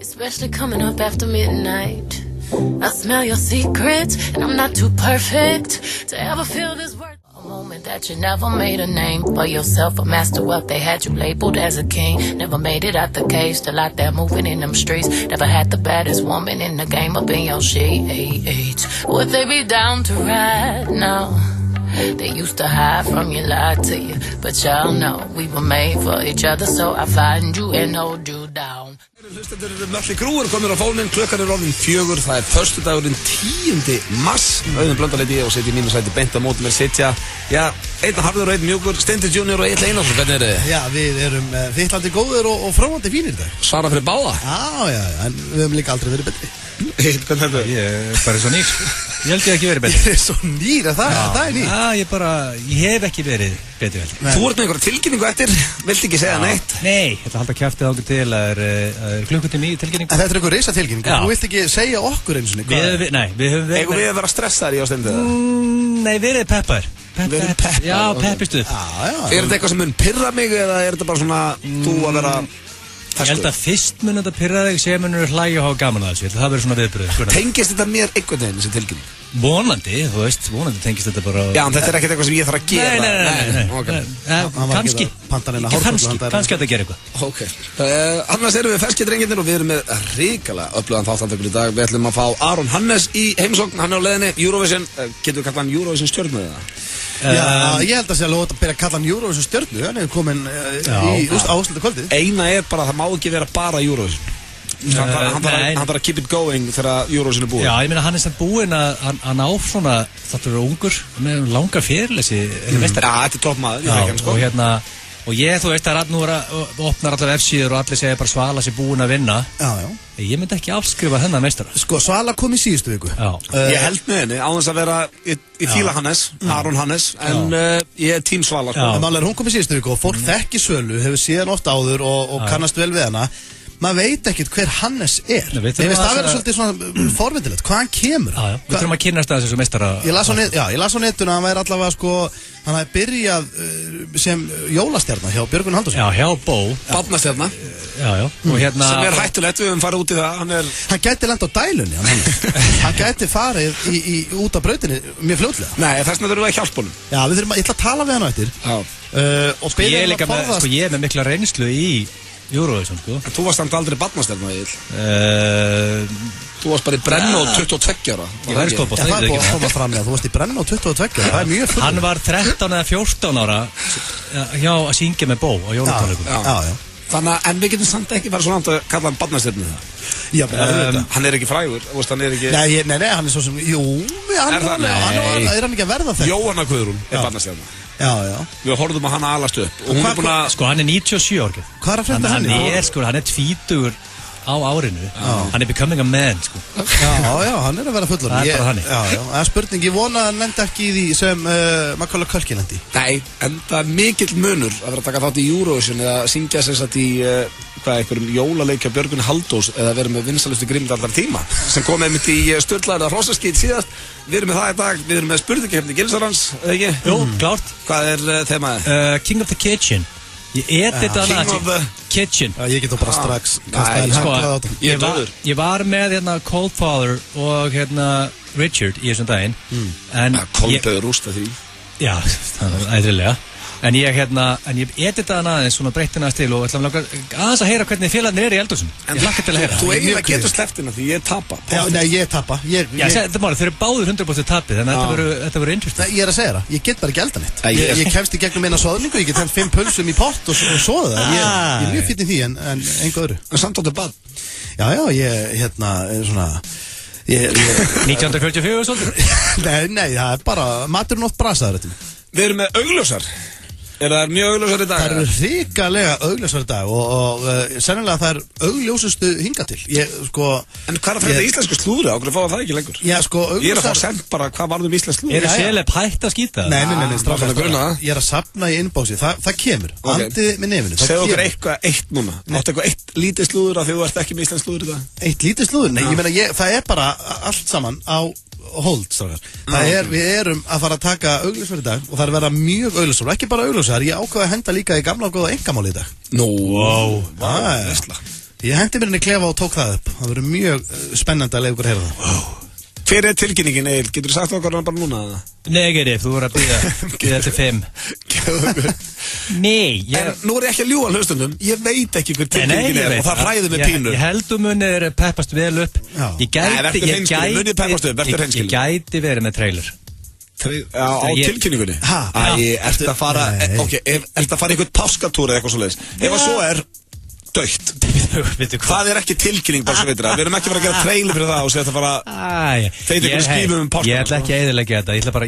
Especially coming up after midnight. I smell your secrets, and I'm not too perfect to ever feel this word. A moment that you never made a name for yourself, a master wealth. They had you labeled as a king. Never made it out the cave, still out there moving in them streets. Never had the baddest woman in the game up in your sheets. Would they be down to ride now? They used to hide from you, lie to you, but y'all know we were made for each other, so I find you and hold you down. Hlustendur Mötley Crüe komnir á fóninn, klukkan orðin 4, það föstudagurinn 10. mars. Auðun Blöndal heiti ég og sitja í mínu sæti beint á móti mér sitja, einn harður og einn mjúkur, Steindi Junior og Egill Einarsson, hvernig þið? Já, við erum þittlandi góðir og frábærandi fínir í dag. Svara fyrir báða? Já, en við höfum líka aldrei verið betri. Egill, hvernig heldur? Ég er bara svo nýr, ég held ég ekki verið betri. Ég er svo nýr, það er nýr. Já, ég hef ekki verið betri held. Þú ert með einhverja tilkynningu eftir, vilt ekki segja neitt? Nei, ég ætla að halda kjaftið ákveð til að það er klukkutími í tilkynningu. En þetta er einhver risa tilkynning, þú vilt ekki segja okkur eins og Nei, við höfum verið... Eigum við að vera stressaðir í ástendu? Nei, við erum peppar. Já, peppistuð. Er þetta eitthvað sem mun pirra mig eða er þetta bara svona, þú að vera... Ég held að fyrst mun þetta pirra þig sem munur hlægja og hafa gaman að þessu, það verður svona viðbröð. Tengist þetta mér einhvern veginn þessi tilkynning? Vonandi, þú veist, vonandi tengist þetta bara... Já, en þetta er ekkert eitthvað sem ég þarf að gera. Nei, kannski að gera eitthvað. Ok, annars erum við ferskir drengirnir og við erum með ríkala öflugan þáttantökur í dag. Við ætlum að fá Aron Hannes í heimsókn, hann er á leiðinni, Eurovision, getur við kallað hann Eurovision stjörnu eða? Já, ég held að sé alveg að byrja að kalla hann Eurovision stjörnu, hann hefur komin í áslita kvöldið. Eina er bara að það má ekki vera bara Eurovision. Hann þarf að keep it going þegar Eurovision er búin. Já, ég meina hann er samt búinn að ná svona, þetta er ungur, með langar fyrirlesi, þetta er topp maður, ég þekki hann sko. Og ég, þú veist, að nú opnar allar F-síður og allir segja bara Svala sé búinn að vinna. Já. Ég myndi ekki afskrifa þennan meistara. Sko, Svala kom í síðustu viku. Ég held með henni, á þess að vera, ég fíla Hannes, Aron Hannes, en ég er tím Svala. En málega, hún kom í síðustu viku og fólk þekki Svölu, hefur síðan oft áður og kannast vel við hana. Maður veit ekkert hver Hannes er. Ég veist að vera svolítið svona forvindilegt, hvað hann kemur. Við þurfum að kynnast þessu sem meistara. Ég las á netuna, hann væri allavega sko, hann hafi byrjað sem jólastjarna hjá Björgvin Halldórsson. Já, hjá Bó. Barnastjarna. Já. Og hérna... Sem er hættulegt, við höfum farið út í það, Hann gæti lent á dælunni, hann gæti farið út á brautinni mjög fljótlega. Nei, þess vegna þurfum við að hjálpa honum. Já, ég ætla að tala við hann á eftir. Ég er með mikla reynslu í Eurovision, sko. En þú varst samt aldrei barnastjarna, Egill. Þú varst bara í Brennó 22 ára. Ég var í Skópá, það er búið að koma fram með að þú varst í Brennó 22 ára, það er mjög full. Hann var 13 eða 14 ára hjá að syngja með Bó á jólatónleikum. Já. Þannig að, en við getum samt ekki farið svo langt að kalla hann barnastjarnu það. Já, hann er ekki frægur, hann er ekki... Nei, hann er svo sem, er hann ekki að verða þetta? Jóhanna Guðrún er barnastjarna. Já. Við horfðum að hann alast upp. Og hún er búin að... Sko, hann er 97 ára. Hvað er að frétta henni? Hann er tvítugur á árinu. Hann er becoming a man, sko. Já, hann er að vera fullur. Það er bara þannig. Já, það er spurning, ég vona að hann lendi ekki í því sem Macaulay Culkin lendi. Nei, en það er mikill munur að vera að taka þátt í Eurovision eða syngja sem sagt í einhverjum jólaleikja Björgvin Halldórs eða vera með vinsalustu grimmd allar tíma sem kom einmitt í sturlaðar hrossaskít síðast. Við erum með það í dag, við erum með spurningakefni Gilsarans, eða ekki? Jú, klárt. Hvað er þemaðið? King of the Kitchen. Ég edita hana. King of the Kitchen. Ég get þú bara strax kasta einn hangrað á þetta. Ég er döður. Ég var með Coldfather og Richard í þessum daginn. Coldfather rústa því. Já, það er æðrilega. En ég edita hana aðeins, svona breytti hana til og ætla aðeins að heyra hvernig félagarnir í eldhúsinu. Ég hlakka til að heyra. Þú eiginlega getur sleppt hérna því ég tapa. Nei, ég tapa. Þetta máli, þeir eru báður 100% tapið, þannig að þetta verður interesting. Ég er að segja það, ég get bara ekki elda neitt. Ég kemst í gegnum eina soðningu, ég get henn 5 pulsum í pott og soða það. Ég er mjög fínn í því en enga öðru. En samt áttu bad. Já, ég er svona... 1944 svolítið? Nei, það er bara maturinn oft brasaður þetta. Við erum með augljósar. Er það mjög augljósar í dag? Það eru hrikalega augljósar í dag og sennilega það er augljósustu hingað til. En hvað er að fyrir þetta íslensku slúðri? Ákveður fá það ekki lengur? Já, ég er að fá send bara hvað varðum íslensk slúðri. Er það sérlega hægt að skýta? Nei, straflega. Ég er að safna í innbóksi. Það kemur. Andið með nefinu. Segð okkur eitthvað eitt núna. Áttu eitthvað eitt lítið slúður af því þú ert ekki með íslensk slúður í dag? Eitt lítið slúður? Nei, ég meina, það er bara allt saman á hold, strákar. Við erum að fara að taka augljósar í dag og það er að vera mjög augljósar og ekki bara augljósar, ég ákvaði að henda líka í gamla og góða einkamál í dag. Nú, wow. Ég hendi mér henni klefa og tók það upp. Það verður mjög spennandi að leiða ykkur að heyra það. Hver tilkynningin, Egil? Getur þú sagt okkur hann bara núna? Negativ, þú voru að bíða til 5. Nei, En nú er ég ekki að ljúga hlustundum. Ég veit ekki hver tilkynningin er og það hræður mig pínu. Ég held munir peppast vel upp. Ég gæti verið með trailer. Á tilkynningunni? Ertu að fara einhvern páskatúr eða eitthvað svoleiðis? Ef að svo er dögt. Það er ekki tilkynning bara svo veitur það. Við erum ekki að fara að gera trailer fyrir það og segja þetta bara þeir ykkur skýfum páskatúr. Ég ætla ekki að eyðileggja þetta. Ég ætla bara,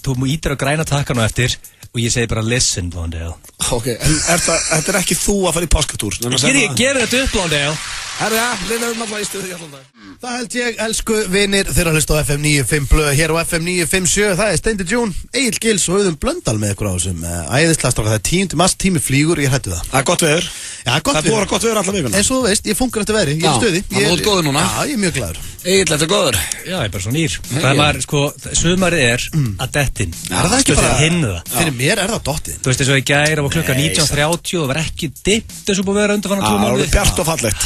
þú ítir á græna takkan á eftir og ég segi bara listen, Blondale. Ok, en þetta er ekki þú að fara í páskatúr? Ég get ekki gefið þetta upp, Blondale. Herra, leinaðum alltaf í stuði allan dag. Það held ég, elsku vinir, þeirra hlust á FM 95 blöð, hér á FM 957, það er Steindi Jún, Egil Gils og Auðun Blöndal með ykkur á þessum æðislega stráka, það er 10. mars, tími flýgur, ég hættu það. Það er gott veður. Já, gott veður. Það er búið að gott veður allar vikuna. Eins og þú veist, ég fungur eftir veri, ég er stuði. Já, þú ert góður núna. Já, ég er mjög glaður. Egil, þetta er góður. Já, ég er bara svo nýr. Það var, sko, sumarið er að dettin. Er það ekki bara hinn það? Fyrir mér er það dottið. Þú veist, eins og í gær og klukkan 19:30 og var ekki dimmt eins og búið að vera undanfarna 2 mánuði. Það var bjart og fallegt.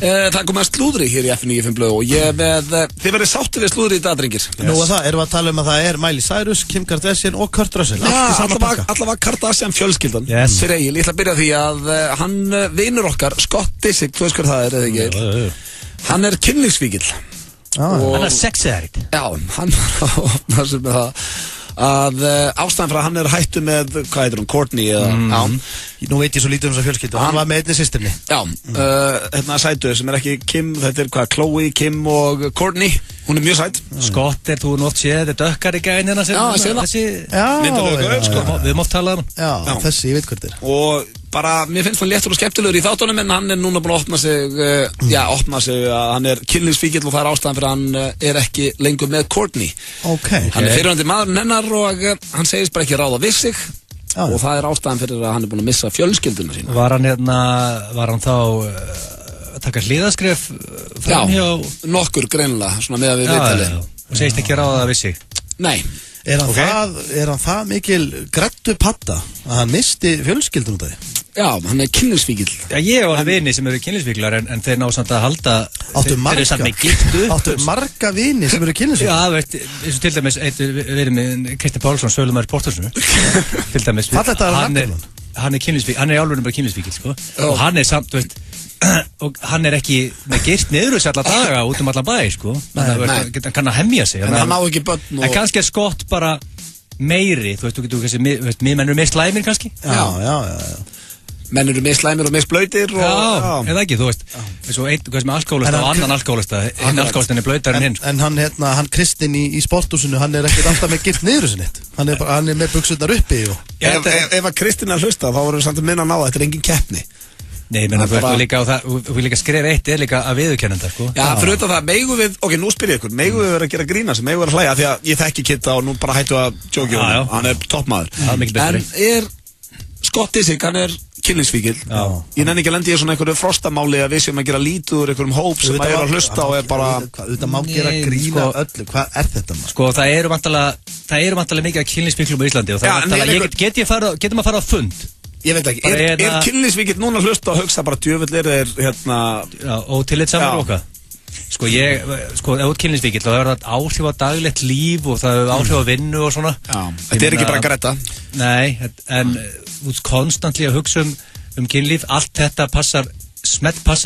Það kom að slúðri hér í FM95 blöð og ég með, þið verið sáttið við slúðri í dag, drengir. Nú að það, erum við að tala um að það er Miley Cyrus, Kim Kardashian og Kurt Russell. Allavega Kardashian fjölskyldan. Fyrir Egil, ég ætla að byrja því að hann vinur okkar, Scott Disick, þú veist hver það er, eða ekki? Hann er kynlífsvíkill. Hann er sexy-addict. Já, hann opnar sig með það að ástæðan fyrir að hann er hættu með, hvað heitir hún, Courtney eða, Nú veit ég svo lítið um þessa fjölskyldu, hann var með einni systirni. Já, hérna sætu sem er ekki Kim, þetta er hvað, Chloe, Kim og Courtney, hún er mjög sæt. Scott þú nátt séð, þetta er dökkar í gænina sem þessi myndalögu gauð, sko. Við höfum oft talað um hann. Já, þessi, ég veit hvert er. Og bara, mér finnst hann léttur og skemmtilegur í þáttunum en hann er núna búin að opna sig að hann er kynlífsvíkill og það er ástæðan fyrir að hann er ekki lengur með Courtney. Hann er fyrirhandi maðurinn hennar og hann segist bara ekki ráða við sig og það er ástæðan fyrir að hann er búin að missa fjölskylduna sína. Var hann þá að taka hliðaskref fram hjá? Já, nokkur greinilega, svona með að við viðtalið. Og segist ekki ráða við sig? Nei. Er hann það mikil grættu patta að hann misti fjölskyldun út af því? Já, hann er kynlífsvíkill. Já, ég og hann vini sem eru kynlífsvíklar en þeir ná samt að halda. Áttu marga vini sem eru kynlífsvíklar? Já, veist, eins og til dæmis við erum með Kristinn Pálsson, sölumæður Portursson. Til dæmis. Hann er kynlífsvíkill, hann er í álverðinu bara kynlífsvíkill, sko. Og hann er samt, veist, og hann er ekki með girt niður þessi alla daga út allan bæ, sko. Hann kann að hemja sig. En hann á ekki börn og... En kannski er Scott bara meiri, þú veist, menn eru með slæmir kannski. Já. Menn eru mislæmir og misblöytir og... Já, eða ekki, þú veist eins og einn, hvað sem er alkohólista og annan alkohólista hinn alkohólistin er blöytar en hinn En hann Kristinn í sporthúsinu, hann er ekkert alltaf með girt niður þessu neitt hann er með buxurnar uppi Ef að Kristinn er hlusta, þá voru við samt að minna að ná þetta er engin keppni Nei, menn þú líka skref eitt líka að viðurkennenda, sko Já, fyrir auðvitað það, megu við, ok, nú spyr ég ykkur megu við vera að gera grína sem, megu við að hlæja því að ég þekki Kitta og nú bara hættu að jóki hann er toppmaður En er Scott Disick, hann er kynlífsvíkill Ég nenni ekki að lendi í svona einhverju frostamáli að við séum að gera lítið úr einhverjum hóp sem að er að hlusta og er bara Þetta má gera grína öllu, hvað er þetta maður? Sko, það eru vantarlega mikið kynlífsvíklum á Íslandi og það getur maður að fara á fund Ég veit ekki, er kynlífsvíkill núna að hlusta og hugsa bara djöfull er þeir hérna ótillitsamur okkar Sko, ef þú ert kynlífsvíkill þá hefur það áhrif á daglegt líf og það hefur áhrif á vinnu og svona Þetta er ekki bara Greta Nei, en þú ert konstantli að hugsa um kynlíf allt þetta passar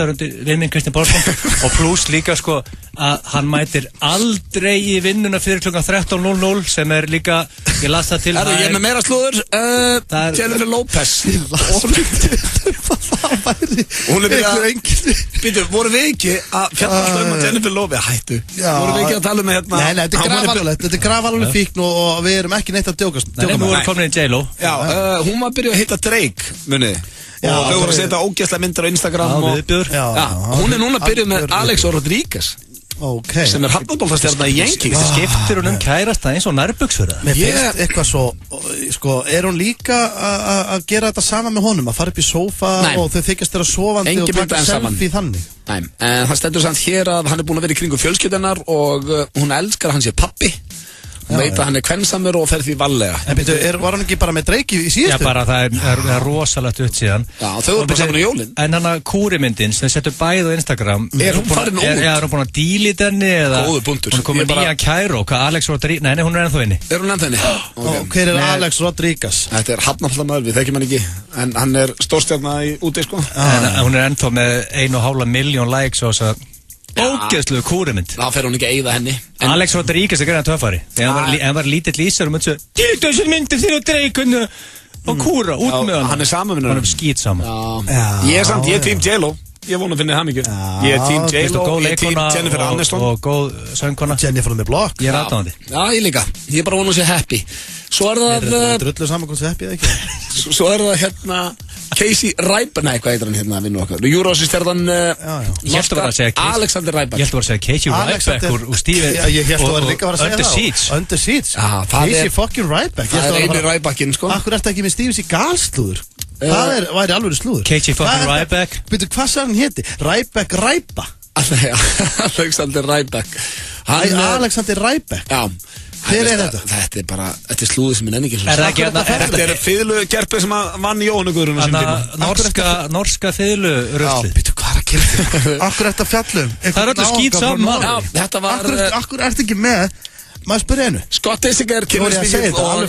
undir vinnminn Kristinn Pálsson og pluss líka sko að hann mætir aldrei í vinnuna fyrir klukkan 13:00 sem er líka, ég las það til Ég er með meira slúður Jennifer Lopez Hún er byrju, voru við ekki að fjalla alltaf um að Jennifer Lopez hættu voru við ekki að tala um hérna Nei, þetta er grafalvarlegt fíkn og við erum ekki neitt að djókast Nei, við vorum komin í J-Lo Já, hún var að byrja að hitta Drake, munið og þau voru að setja ógeðslega myndir á Instagram hún er núna að byrja með Alex Rodríguez sem er handbóltastjarna í Yankees skiptir hún kærasta eins og nærbuxföra Mér finnst eitthvað svo sko, er hún líka að gera þetta sama með honum að fara upp í sófa og þau þykjast þeirra sofandi og taka selfie þannig Nei, en hann stendur samt hér að hann er búin að vera í kringum fjölskyldunar og hún elskar að hann sé pappi veit að hann kvensamur og fer því varlega. En betur, var hann ekki bara með Drake í síðustu? Já, bara það er rosalegt upp síðan. Já, þau voru bara saman á jólin. En hann að kúrimyndin sem settur bæð á Instagram, hún farin út? Er hún búin að dílita henni eða góður punktur. Hún komið nýjan kæró, hvað Alex Rodríguez, nei, hún ennþá inni. Hún ennþá inni? Hver Alex Rodríguez? Þetta hafnaflamaður, við þekkjum hann ekki, en hann stórstjarna úti, sko. En hún ennþá með 1,5 milljón likes og þess að ógeðslu kúrimynd. Það fer hún ekki að eyða henni. Alex Rodríguez greina töffari. Þegar hann var lítill ísar og myndi svo þessar myndir þín og Drake og kúra, út með hann. Hann samanvinnur. Hann skýt saman. Ég er Team J-Lo. Ég vona að finna það mikið. Ég er Team J-Lo, ég er Team Jennifer Aniston og góð söngkona. Jennifer on the Block. Ég er aðdáðandi. Já, ég líka. Ég bara vona að sé happy. Svo það drullu saman hvort sé happy eða ekki. Svo það Casey Ryback, nei, hvað heitir hann vinnu okkar? Eurovision-stjarnan Alexander Ryback. Ég held að vera að segja Casey Ryback úr Steve Ég held að vera líka að segja það. Under Siege. Casey fucking Ryback. Það eini Rybackinn, sko. Akkur ertu ekki með Steve Seagal slúður? Það væri alveg slúður. Casey fucking Ryback. Byrju, hvað sagði hann héti? Ryback Ryba? Alexander Ryback. Alexander Ryback? Já. Hver er þetta? Þetta er bara, þetta er slúðið sem er enn ekki Þetta er fiðlugerpið sem vann Jóhannu Guðrún á sín tíma. Norska fiðluröflið. Býtu, hvað er að gera? Akkur ertu að fjallum? Það er öllu skýt saman. Akkur ertu ekki með? Maður spyrir einu. Scott Disick er kynnesvíkil og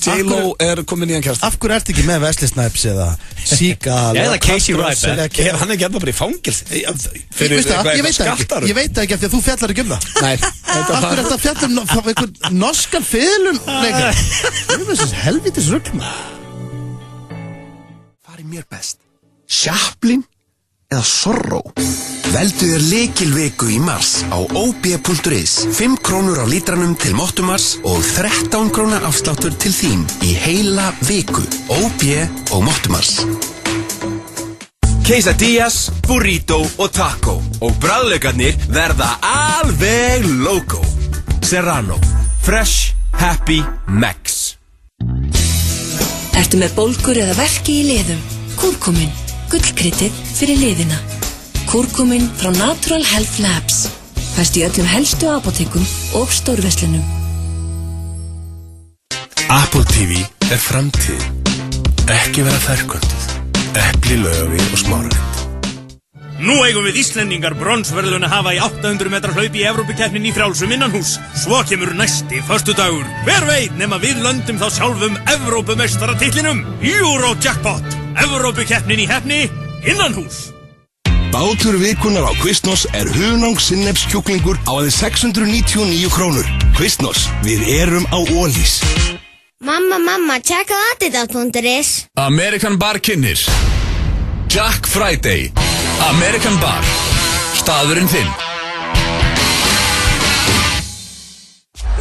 J-Lo er komin í hann kjærst. Af hverju ertu ekki með Wesley Snipes eða Seagal eða Casey Ryback? Hann er ekki enda bara í fangilsi. Ég veit ekki af því að þú fjallar ekki um það. Nei. Af hverju ertu að fjalla um einhvern norskan fiðlun? Ég veist þessi helvitis rugl. Hvað er mér best? Chaplin eða Zorro? Veldu þér lykilviku í mars á ob.is. 5 krónur á lítranum til Mottumars og 13 krónar afsláttur til þín í heila viku. OB og Mottumars. Quesadillas, burrito og taco. Og bragðlaukarnir verða alveg loco. Serrano. Fresh, happy, max. Ertu með bólgur eða verki í liðum? Kúrkumin, gullkryddið fyrir liðina. Kúrkumin frá Natural Health Labs. Fæst í öllum helstu apótekum og stórverslunum. Apple TV er framtíð. Ekki vera ferköntuð. Epli, Laugaveg og Smáralind. Nú eigum við Íslendingar bronsverðlauna hafa í 800 metra hlaup í Evrópukeppnin í frjálsum innanhús. Svo kemur næsti föstudagur. Hver veit nema við löndum þá sjálfum Evrópumeistaratitilnum. Eurojackpot. Evrópukeppnin í hefni innanhús. Bátur vikunar á Quiznos er hunang sinnepskjúklingur á aðeins 699 krónur. Quiznos, við erum á Ólís. Mamma, tjekka adidas.is. American Bar kynnir Jack Friday. American Bar. Staðurinn þinn.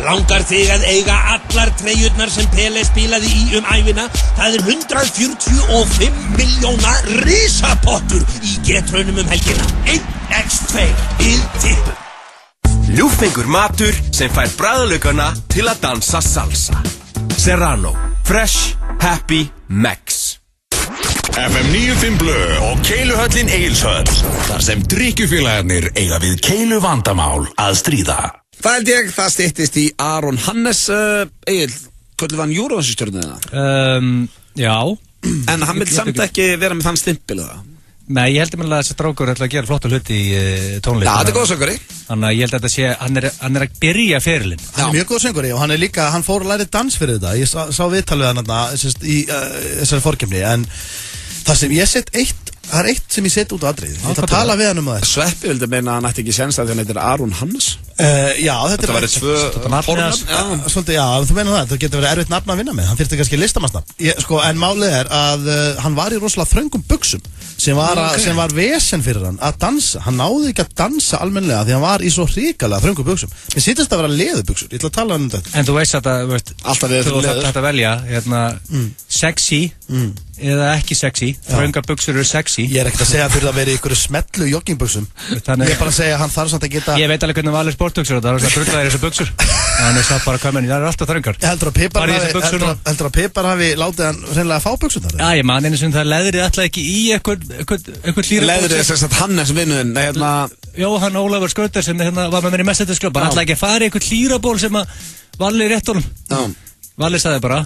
Langar þig að eiga allar treyjurnar sem Pele spilaði í ævina? Það er 145 milljóna risapottur í getraunum helgina. 1x2 í tippum. Ljúffengur matur sem fær bragðlaukana til að dansa salsa. Serrano. Fresh, happy, max. FM 95 Blö og Keiluhöllin Egilshöll. Þar sem drykkjufélagarnir eiga við keilu vandamál að stríða. Það held ég, það styttist í Aron Hannes. Egil, hvernig var hann Eurovision-stjörnu? Já. En hann vil samt ekki vera með þann stimpil eða? Nei, ég held að þessi strákur ætla að gera flotta hluti í tónlist. Já, þetta er góð söngari. Þannig að ég held að þetta sé, hann er að byrja ferilinn. Hann er mjög góð söngari og hann er líka, hann fór að læra dans fyrir þetta. Ég sá viðtalið hann í þessari fórkefni, en það sem ég sett það er eitt sem ég sett út á atriði. Ég ætla að tala við hann um það. Sveppi vildi meina að hann ætti ekki séns að hann heitir Aron Hannes. Já, þetta væri tvö fornafn. Svolítið, já, þú meina það getur verið erfitt nafn að vinna með. Hann þyrfti kannski listamannsnafn. En málið er að hann var í rosalega þröngum buxum sem var vesen fyrir hann að dansa. Hann náði ekki að dansa almennilega því hann var í svo hrikalega þröngum buxum. Mér sýttist að vera leðubuxur. Ég ætla að tala um þetta. En þú veist að þú ætti að velja sexy eða ekki sexy. Þröngar buxur eru sexy. Ég er ekkert að segja að þurfa að vera í ykkur smetlu joggingbuxum. Ég er bara að segja að hann þarf samt að geta. Ég veit alveg hvernig valur sportbuxur og það er svona bruglaðir þessu buxur. Hann er samt bara komin, það er alltaf þröngar. Heldur að Pipar hafi látið hann hreinlega að fá buxur þar? Já, ég man einu sem það leðrið alltaf ekki í eitthvað hlýra buxur. Leðrið er þess að Hannes vinnuðinn, Jóhann Ólafur Skröter sem hérna var með mér í Mestættisklub, hann ætlaði ekki að fara í eitthvað hlýraból sem að Valli rétt honum. Valli sagði bara,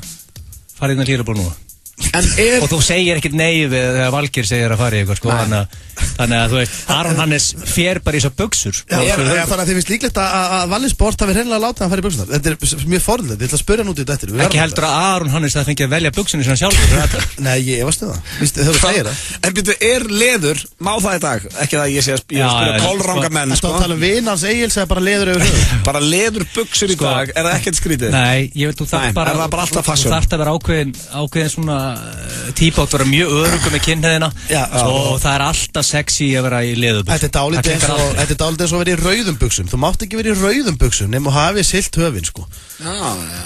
farið inn að hlýraból núna. Og þú segir ekkert nei þegar Valgeir segir að fara í eitthvað, sko, þannig að þú veist, Aron Hannes fer bara í svo buxur. Þannig að þið finnst líklegt að Valli Sport hafi hreinlega látið að fara í buxunar. Þetta er mjög forðilegt, ég ætla að spyrja hann út í þetta eftir. Ekki heldur að Aron Hannes það fengið að velja buxunni svona sjálfur. Nei, ég efast það. Þegar þú segir það. En byrju, leður, má það í dag? Ekki það ég sé að spyrja kolranga menn, sko. Það tala vinans Egils eða bara leður yfir höfuð? Bara leður buxur í dag, er það ekkert skrítið? Nei, ég veit, þú þarft að vera ákveðin svona típa átt að vera mjög örugum með kynhneðina og það er alltaf sexy að vera í leðurbuxum. Þetta er dálítið eins og að vera í rauðum buxum. Þú mátt ekki vera í rauðum buxum nema að hafi silt höfin, sko.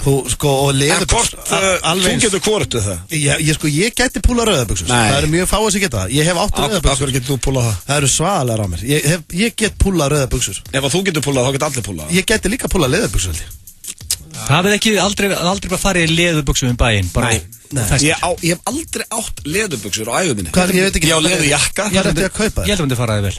Þú, sko, og leðurbuxum. Þú getur hvort við það? Ég geti púlað rauðabuxum. Það eru mjög fáið sem geta það. Ég hef 8 rauðabuxur. Af hverju getur þú púlað það? Það eru svaðalegar á mér. Ég get púlað rauðabuxur. Ef þú getur púlað, þá get allir púlað. Ég geti líka púlað leðurbuxur, held ég. Hafið ekki aldrei bara farið í leðurbuxum bæinn? Nei. Ég hef aldrei átt leðurbuxur á ævi minni. Ég veit ekki. Ég á leðurjakka. Ég ætti að kaupa Ég held að myndi faraði vel.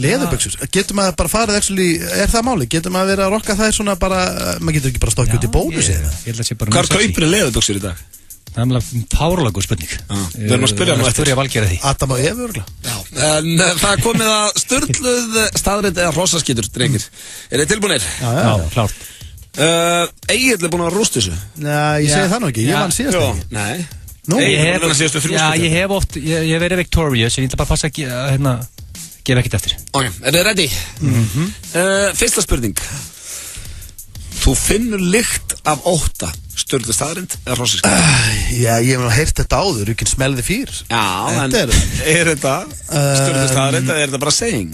Leðurbuxur, getur maður bara farið actually, er það máli? Getur maður verið að rokka það svona bara, maður getur ekki bara stokkið út í bónus eða? Hvar kaupir leðurbuxur í dag? Það er alveg páralagur spurning. Við erum að spyrja hann eftir. Valgeir því. Adam og Evu örgulega. En það er komið að sturluð staðreind eða hrossaskítur, drengir. Er þið tilbúinir? Já, klárt. Egil er búin að rústa þessu. Nei, ég segi það nú ekki, ég vann síðast ekki. Nei. Ég hef oft, ég hef verið victorious, ég ætla bara að passa að gefa ekkert eftir. Ok, er þið ready? Fyrsta spurning. Þú finnur lykt af ótta, sturluð staðreind eða hrossaskítur? Já, ég hef nú heyrt þetta áður, you can smell the fear. Já, en er þetta sturluð staðreind eða er þetta bara saying?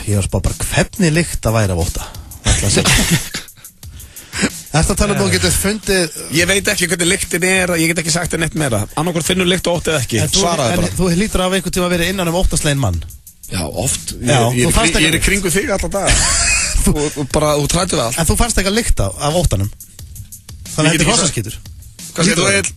Ég var bara hvernig lykt að væri af ótta. Þetta tala þú getur fundið. Ég veit ekki hvernig lyktin er, ég get ekki sagt þér neitt meira. Annarkvært finnur lykt og ótt eða ekki, svaraði bara. Þú hlýtur af einhvern tíma að vera innan óttaslegin mann. Já, oft. Ég er í kringu þig alltaf dag. Þú trættu það allt. En þú fannst ekki að lykta af óttanum. Þannig að þetta er hrossaskítur. Hvað segir þú, Egil?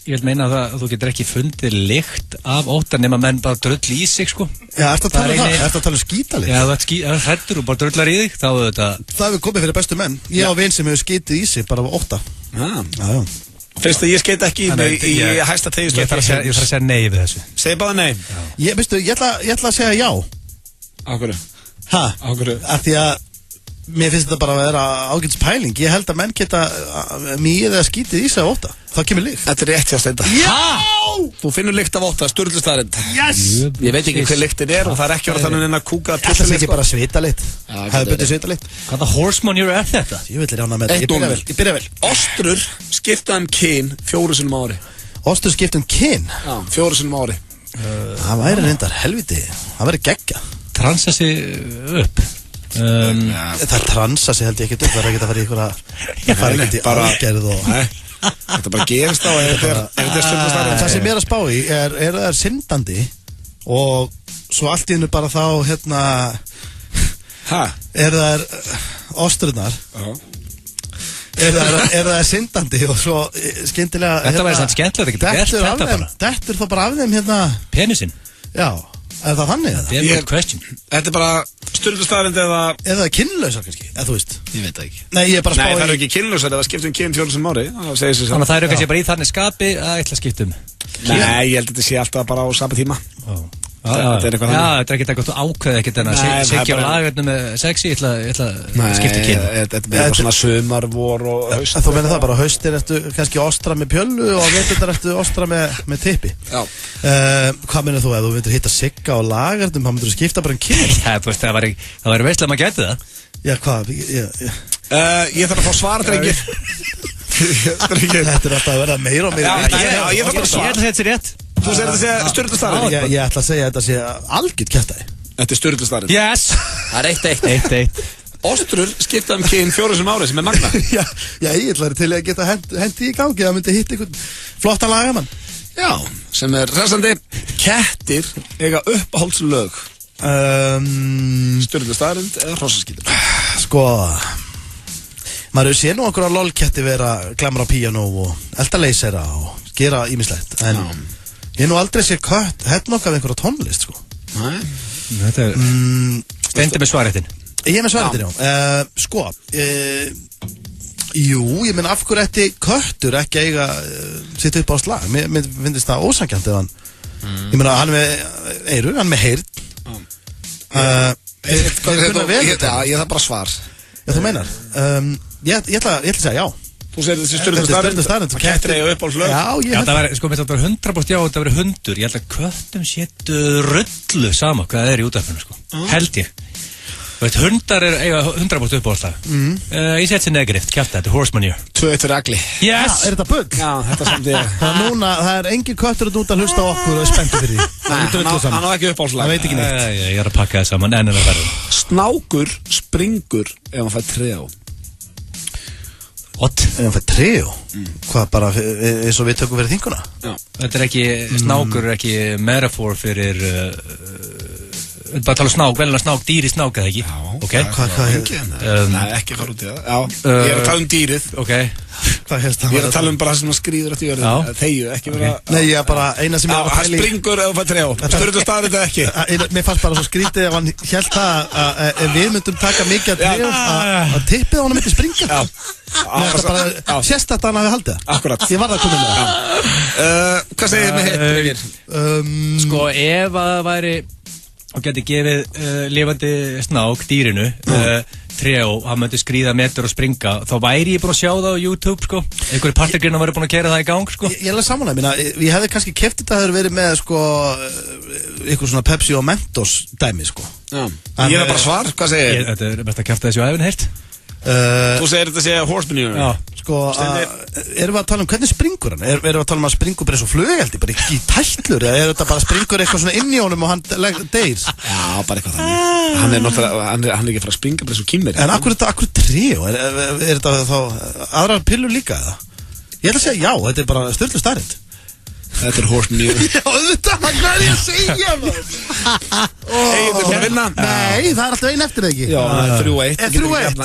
Ég vil meina að þú getur ekki fundið lykt af óttan nema menn bara drull í sig, sko. Já, ertu að tala um það? Ertu að tala um skítalykt? Já, það hrættur og bara drullar í þig, þá er þetta. Það hefur komið fyrir bestu menn. Ég á vin sem hefur skítið í sig bara af ótta. Já. Fyrst að ég skeit ekki í hæsta tegistöð. Ég þarf að segja nei við þessu. Segð bara nei. Ég ætla að segja já. Á hverju? Á hverju? Af því að mér finnst þetta bara að vera ágætis pæling. Ég held að menn geta mýið eða skítið í sig af ótta. Það kemur lykt. Þetta er rétt hjá Steinda. Já! Þú finnur lykt af ótta, sturluð staðreind. Yes! Ég veit ekki hver lyktin er og það er ekki verið þannig en að kúka til þess ekki bara svita lit. Það er byrjuð svita lit. Hvaða horsemanure er þetta? Ég vil rána með þetta. Ég byrja vel. Ostrur skipta kyn 4 sinnum á ári. Ostrur skipta kyn? Já, 4 sinnum á ári. Það væri reyndar helviti. Það væri geggja. Transa sig upp. Það transa sig held ég ekkert upp. Það er ekkert að fara í einhverja aðgerð og þetta bara gerist á ef þetta er sturluð staðreind. Það sem ég er að spá í er það er syndandi og svo allt í hennu bara þá er það ostrurnar er það syndandi og svo skyndilega þetta væri svona skemmtilegt dettur þá bara af þeim penisinn. Já, er það þannig? Þetta er bara sturluð staðreind eða kynlausar kannski, eða þú veist. Ég veit það ekki. Nei, ég er bara að spá í. Nei, það eru ekki kynlausar eða skiptum kyn 4 sinnum á ári. Þannig að það eru kannski bara í þannig skapi að ætla að skiptum. Nei, ég held að þetta sé alltaf bara á sama tíma. Þetta er eitthvað þannig. Já, þetta er ekkert eitthvað ákveð ekkert en að segja á lagarnu með sexi, ég ætla að skipta kyn. Þetta er bara svona sumar, vor og haust. Þú meina það bara, haustir ertu kannski ostra með pjöllu og veturnar ertu ostra með tippi. Já. Hvað meina þú, ef þú myndir hitta Sigga á lagarnum, þá myndir þú skipta bara kyn? Það væri veistlega að maður gæti það. Já, hvað? Ég þarf að fá svar, drengir. Þetta er alltaf að verða meira og meira. Ég þarf bara að svara. Ég ætla að segja þetta rétt. Þú segir þetta sé sturluð staðreind. Ég ætla að segja þetta sé algjört kjaftaði. Þetta er sturluð staðreind. Yes! Það er 1-1. Ostrur skipta kyn 4 sinnum á ári sem er magna. Já, ég ætla til að geta hendi í gangi að myndi hitta einhvern flottan lagamann. Já, sem er hressandi. Kettir eiga uppáhaldslög. Sturluð staðreind eða hrossaskítur? Sko, maður sé nú okkur á lolketti vera glamra á píanó og elda leysera og gera ýmislegt, en ég nú aldrei sé kött hérna okkar af einhverja tónlist, sko. Þetta er Steindi með svarréttin. Ég er með svarréttin, já. Jú, ég menn af hverju ætti köttur ekki eiga sitt upp á slag. Mér finnst það ósanngjarnt ef hann ég meina, hann með eyru, hann með heyrn Ég það bara svar. Já, þú meinar Ég ætla að segja já. Þú segir þessi stjörnum staðrind að kettir eiga upp á slag. Já, ég held að sko, þetta var 100% já, þetta var hundur. Ég held að köttum sétu rullu sama hvað það er í útvarpinu, sko. Held ég. Hundar eiga 100% upp á slag. Ég seti sér negrift, kjafta, þetta er horse manure. 2-1 regli. Já, Yes! er þetta bugg? Já, þetta samt ég. Það er engin köttur út að hlusta á okkur og er spenntur fyrir því. Hann á ekki upp á slag. Það veit ekki neitt. Ég er að pakka það saman, en það verður. Snákur springur ef hann fær trejá. What? Ef hann fær trejá? Hvað, bara eins og við tökum fyrir þinguna? Já. Þetta er ekki, snákur er ekki metafor fyrir bara tala snák, velna snák, dýri snák eða ekki? Já, ok. Nei, ekki fara út í það. Já, ég er að tala dýrið. Ok. Hvað helst það? Ég er að tala bara sem að skrýður eftir jörðinu. Þegju, ekki vera... Nei, ég er bara eina sem ég var að pæli... Það springur eða fær trejá. Stjörnum staðrið eða ekki. Mér fannst bara svo skrítið ef hann held það að við myndum taka mikið að trejá að tippið á hann myndi springa. Já. Sérstætt hann hafi haldið. Akkurat. Ég var það komið með það. Hvað segir þið með hitt? Sko, ef að væri og geti gefið lifandi snák, dýrinu, trejá, hann myndi skríða metur og springa, þá væri ég búin að sjá það á YouTube, sko. Einhverju partygrina væri búin að kera það í gang, sko. Ég er alveg samanlega, ég hefði kannski keypt þetta að það hefur verið með, sko, eitthvað svona Pepsi og Mentos dæmi, sko. Já. Ég er bara svar, hvað segir þið? Þetta er best að kjafta þessu á hefinn heilt. Þú segir þetta að segja horse manure. Já, sko, erum við að tala hvernig springur hann? Erum við að tala að springur bara eins og flugeldi, bara ekki í tætlur, eða er þetta bara springur eitthvað svona inn í honum og hann deyr? Já, bara eitthvað þannig. Hann er náttúrulega, hann er ekki frá að springa bara eins og kýmir. En akkur trejó? Er þetta þá aðrar pillur líka, eða? Ég ætla að segja já, þetta er bara styrlu staðrind. Þetta er horse manure. Já, þetta, hvað er ég að segja, maður? Egið þið að vinna? Nei, það er alltaf einn eftir, ekki? Já, 3-1. 3-1?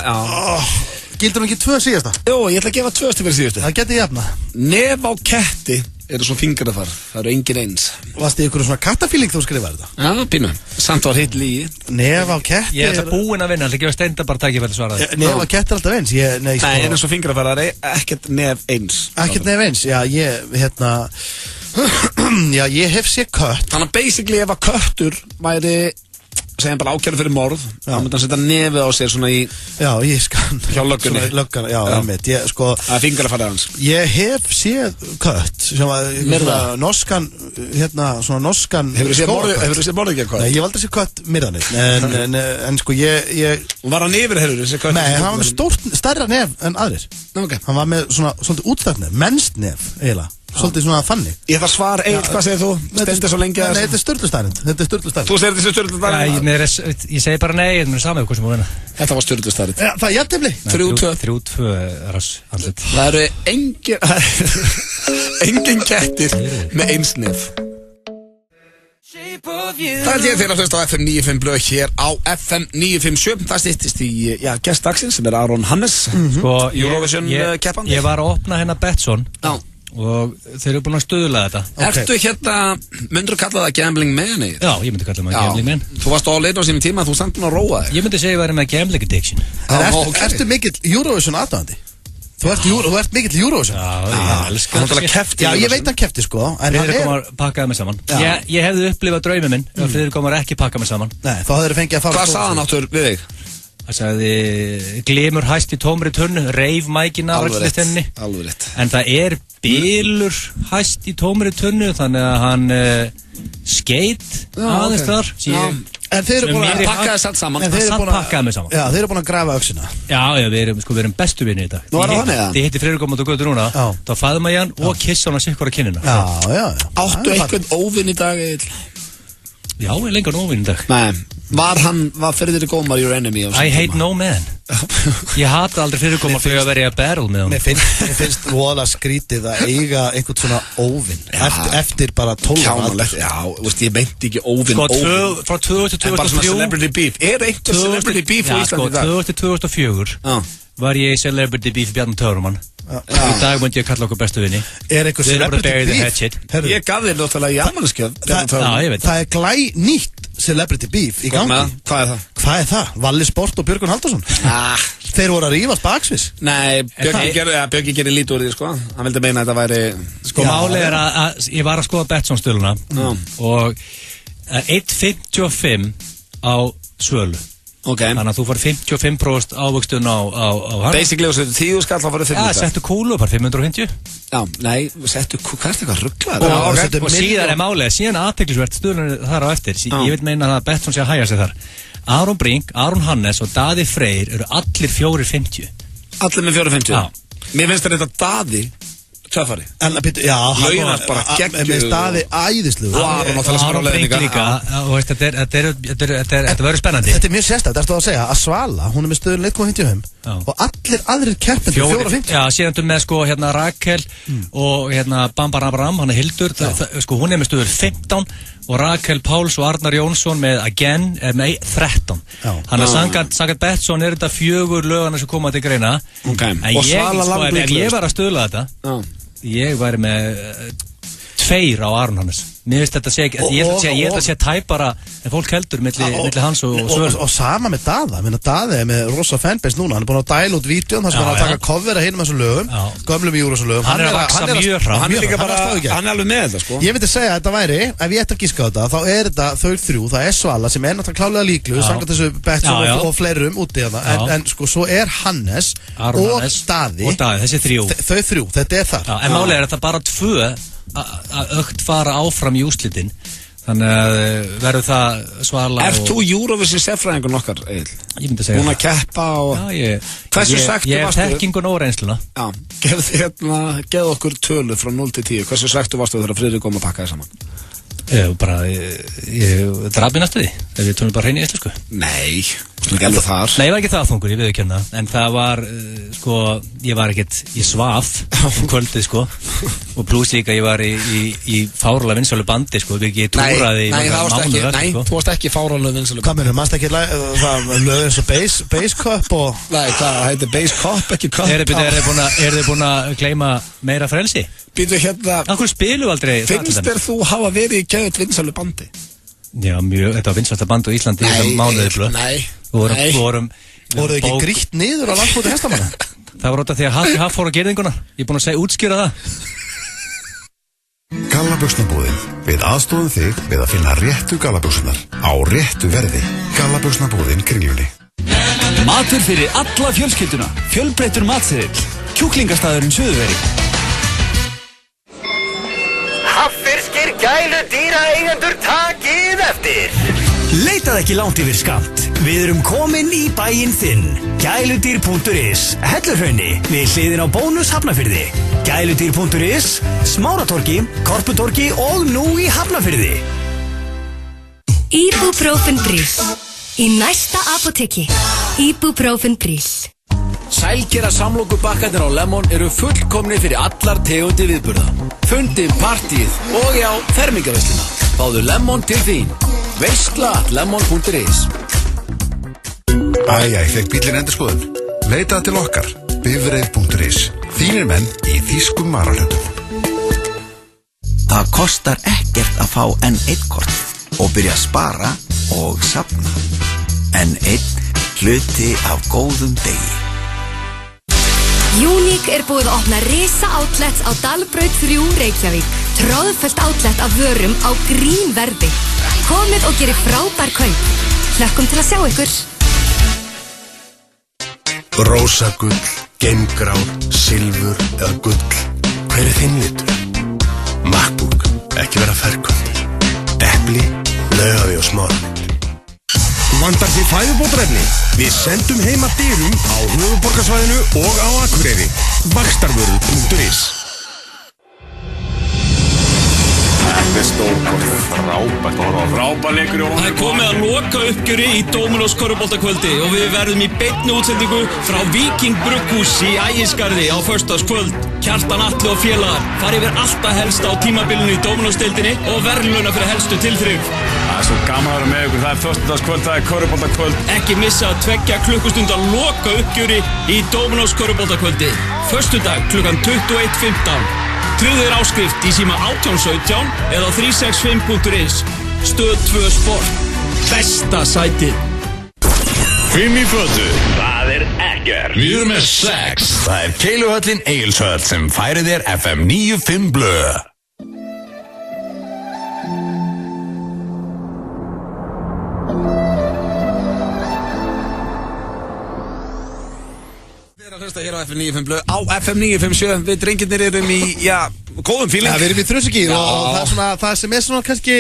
Gildur hún ekki 2 síðasta? Jó, ég ætla að gefa 2 fyrir síðustu. Það geti jafna. Nef á ketti eru svona fingrafar. Það eru engin eins. Varst þið ykkur svona kattafíling þú skrifaði þetta? Já, pínu. Samt var hitt lígi. Nef á ketti... Ég ætla búinn að vinna, ætla ekki að Steinda bara takja fyrir svaraði. Nef á ketti er alltaf eins. Nei, en eins og fingrafar, það er ekkert nef eins. Ekkert nef eins, já, ég hef séð kött. Þannig að basically ef að köttur væri segjum bara ákæru fyrir morð þá myndi hann setja nefið á sér svona í ég skan hjá löggunni sko, það er fingrafærið hans. Ég hef séð kött sem var norskan svona norskan Hefur þú séð morðingjakött? Nei, ég valdi sér kött myrðanir en sko ég Var hann yfirherður þessi kött? Nei, hann var með stærra nef en aðrir. Hann var með svona svolítið útstætt nef, mennst nef eiginlega. Svolítið svona þannig. Ég þarf svar, hvað segir þú? Stendur svo lengi að... Nei, þetta er stjörnustærind. Þú segir þessi stjörnustærind? Ég segi bara nei, það er saman hvað sem þú vinna. Þetta var stjörnustærind. Það er jættefli. 3-2 rass, andlit. Það eru engin kettir með einsnef. Það er ég þeirra að hlusta á FM 95 blöð hér á FM 957. Það stýttist í gestdagsins sem er Aron Hannes, Eurovision keppan. Ég var að opna hérna Betsson. Já. Og þeir eru búin að stuðla þetta. Ertu myndur þú kalla það gambling man? Já, ég myndi kalla það gambling man. Þú varst á leita á sínum tíma, þú standum að róa þig. Ég myndi segja að ég væri með gambling addiction. Ertu mikill Eurovision aðdáandi? Þú ert mikill Eurovision? Já, ég elskar það. Já, ég veit að kefti sko. Friðrik komar pakkaði mig saman. Ég hefði upplifað draumið minn ef Friðrik komar ekki pakkaði mig saman. Nei, þá hefur þið fengið að fara. Hvað sagði hann áttur við þig? Það sagði glimur hæst í tómri tunnu, reif mækina á öllistinni. Alveg rétt. En það er bylur hæst í tómri tunnu, þannig að hann skeit aðeins þar. En þeir eru búin að pakka það samt saman. Samt pakkaði mig saman. Já, þeir eru búin að grafa öxina. Já, við erum bestu vinni í dag. Nú er það þannig það? Þið hitti Friðrik á móti og götu núna, þá faðma ég hann og kissa hann að sikkur á kinnina. Já. Áttu einhvern óvinn í dag, Egill? Já, ég lengur óvinn í dag. Nei, var Friðrik Ómar your enemy? I hate no man. Ég hata aldrei Friðrik Ómar fyrir að vera í að battle með hann. Mér finnst voðalega skrítið að eiga einhvern svona óvinn eftir bara 12 ára. Já, ég meinti ekki óvinn. Sko, frá 2000 til 2003. Bara svona celebrity beef. Er einhver celebrity beef á Íslandi í dag? 2000 til 2004 var ég í celebrity beef Bjarni Törumann. Í dag myndi ég kalla okkur bestu vinni. Er einhver celebrity beef? Ég gaf þér náttúrulega í afmælisgjöf. Það er glænýtt celebrity beef í gangi. Hvað er það? Valli Sport og Björgun Halldórsson. Þeir voru að rífast baksvis. Nei, Björki gerir lítið úr því, sko. Hann vildi meina að þetta væri... Sko, málið að ég var að skoða Betsson-stöluna og 1.55 á Svölu. Okay. Þannig að þú fær 55% ávöxtun á hann. Basically, þú setur 10 skall, þá farið 500. Já, settu kúlu og bara 550. Já, nei, settu kúlu, hvað er þetta rugglaður? Og síðan er málið, síðan aðteklisvert stöðlunni þar á eftir. Ég vil meina að Betsson sé að hægja sig þar. Aron Brink, Aron Hannes og Daði Freyr eru allir 4.50. Allir með 4.50? Já. Mér finnst þetta Daði töffari. Já, lögin er bara geggjur. Með Daði æðislu. Aron Brink líka. Þetta verður spennandi. Þetta er mjög sérstætt, það stóð að segja að Svala, hún er með stöðun 1.55 og allir aðrir keppendur 4.50. Já, síðan með sko hérna Rakel og hérna Bambar Abraham, hann er Hildur, sko hún er með stöður 15 og Rakel Páls og Arnar Jónsson með Again er með 13. Hann er samkvæmt Betsson er þetta 4 lögana sem koma til greina. En ef ég var að stöðla þetta, ég væri með 2 á Aron Hannes. Mér finnst þetta sé, ég held að sé tæpara en fólk heldur milli hans og Svölu. Og sama með Daða, Daði er með rosa fanbase núna, hann er búin að dæla út vídeon þar sem hann er að taka cover að hinum þessum lögum, gömlum Júrósum lögum. Hann er að vaksa mjög hratt. Hann er alveg með þetta, sko. Ég myndi segja að þetta væri, ef ég ætti að gíska á þetta, þá er þetta þau 3, það er Svala sem er náttúrulega klálega líklu, samkvæmt þessu Betsson og fleirum úti hérna, en sko svo er Hannes og Daði, þessi 3. Þau 3, þetta er þar. En málið er þetta bara 2 að ögt fara áfram í úrslitin. Þannig að verður það Svala. Ert þú Eurovision sérfræðingur nokkar, Egill? Ég myndi segja það. Búin að keppa og... Já, hversu svekktur varstu? Ég hef þekkingun og reynsluna. Já, geð okkur tölu frá 0 til 10. Hversu svekktur varstu þegar Friðrik kom að pakka þið saman? Ég drafði næstu því. Ef við tónum bara hrein í íslensku. Nei, ekki alveg þar. Nei, ég var ekki það þungur, ég viðurkenna. En það var, sko, ég var ekkert, ég svaf kvöldið, sko. Og pluss líka ég var í fárlega vinsælu bandi, sko. Ég túraði í mánuðar. Nei, þú varst ekki fárlega vinsælu bandi. Hvað mennum, mannst ekki lög eins og Base Cup og... Nei, það heitir Base Cup, ekki Cup. Er þið búin að gleyma meira frelsi? Býtu hérna... Akkur spilu aldrei... Finnst þér þú hafa verið í geðut vinsælu bandi? Já, mjög, þetta var vinsælsta band á Íslandi í þessum mánuði, blöð. Nei. Voruð ekki grýtt niður á landsmóti hestamanna? Það var ótaf því að Haffi fór á gerðinguna. Ég er búin að segja útskýra það. Gallabuxnabúðin. Við aðstofum þig við að finna réttu gallabuxunar á réttu verði. Gallabuxnabúðin Kringlunni. Matur fyrir alla fjölskylduna. Fjölbreyttur matseðill. Kjúklingastæðurinn Suðurveri. Haffirskir gælu dýra eigendur takið eftir. Leitað ekki langt yfir skammt. Við erum komin í bæinn þinn. Gæludýr.is, Hellurhrauni, við hliðin á Bónus Hafnarfirði. Gæludýr.is, Smáratorgi, Korputorgi og nú í Hafnarfirði. Ibuprofen Brís. Í næsta apóteki. Ibuprofen Brís. Sælgera samlokubakkarnir á Lemon eru fullkomni fyrir allar tegundi viðburða. Fundið, partíð og já, fermingarveisluna. Fáðu Lemon til þín. Veisla@lemon.is. Æ, fekk bíllinn endurskoðun. Leitaðu til okkar. Bifreið.is. Þínir menn í þýskum varahlutum. Það kostar ekkert að fá N1-kort og byrja að spara og safna. N1 hluti af góðum degi. Unique er búið að opna risa outlets á Dalbraut 3 Reykjavík. Tróðfullt outlet af vörum á grínverði. Komið og gerið frábær kaup. Hlökkum til að sjá ykkur. Rósagull, geimgrár, silfur eða gull. Hver er þinn litur? MacBook, ekki vera ferkvöldur. Epli, Laugaví og Smáravík. Vantar þið fæðubótarefni? Við sendum heim að dyrum á höfuðborgarsvæðinu og á Akureyri. Vaxtarvörður.is. Þetta er stórkort, frábær leikur. Það er komið að loka uppgjöri í Dominos körfuboltakvöldi og við verðum í beinni útsendingu frá Viking Brugghús í Ægisgarði á föstudagskvöld. Kjartan Atli og félagar fara yfir alltaf helst á tímabilinu í Dominos-deildinni og verðlauna fyrir helstu tilþrif. Það er svo gaman að vera með ykkur, það er föstudagskvöld, það er körfuboltakvöld. Ekki missa 2 klukkustundar loka uppgjöri í Dominos körfuboltakvöldi. Föstudag klukkan 21:15. Tryggðu áskrift í síma 1817 eða 365.is. Stöð 2 Sport. Besta sæti 5 í fötu. Það ekkert. Við erum með 6. Það Keiluhöllin Egilshöll sem færir þér FM 95 blöð. Hér á FM 95 blöð, á FM 957 við drengirnir erum í, góðum feeling. Við erum í þrjusugíð og það er svona, það sem er svona kannski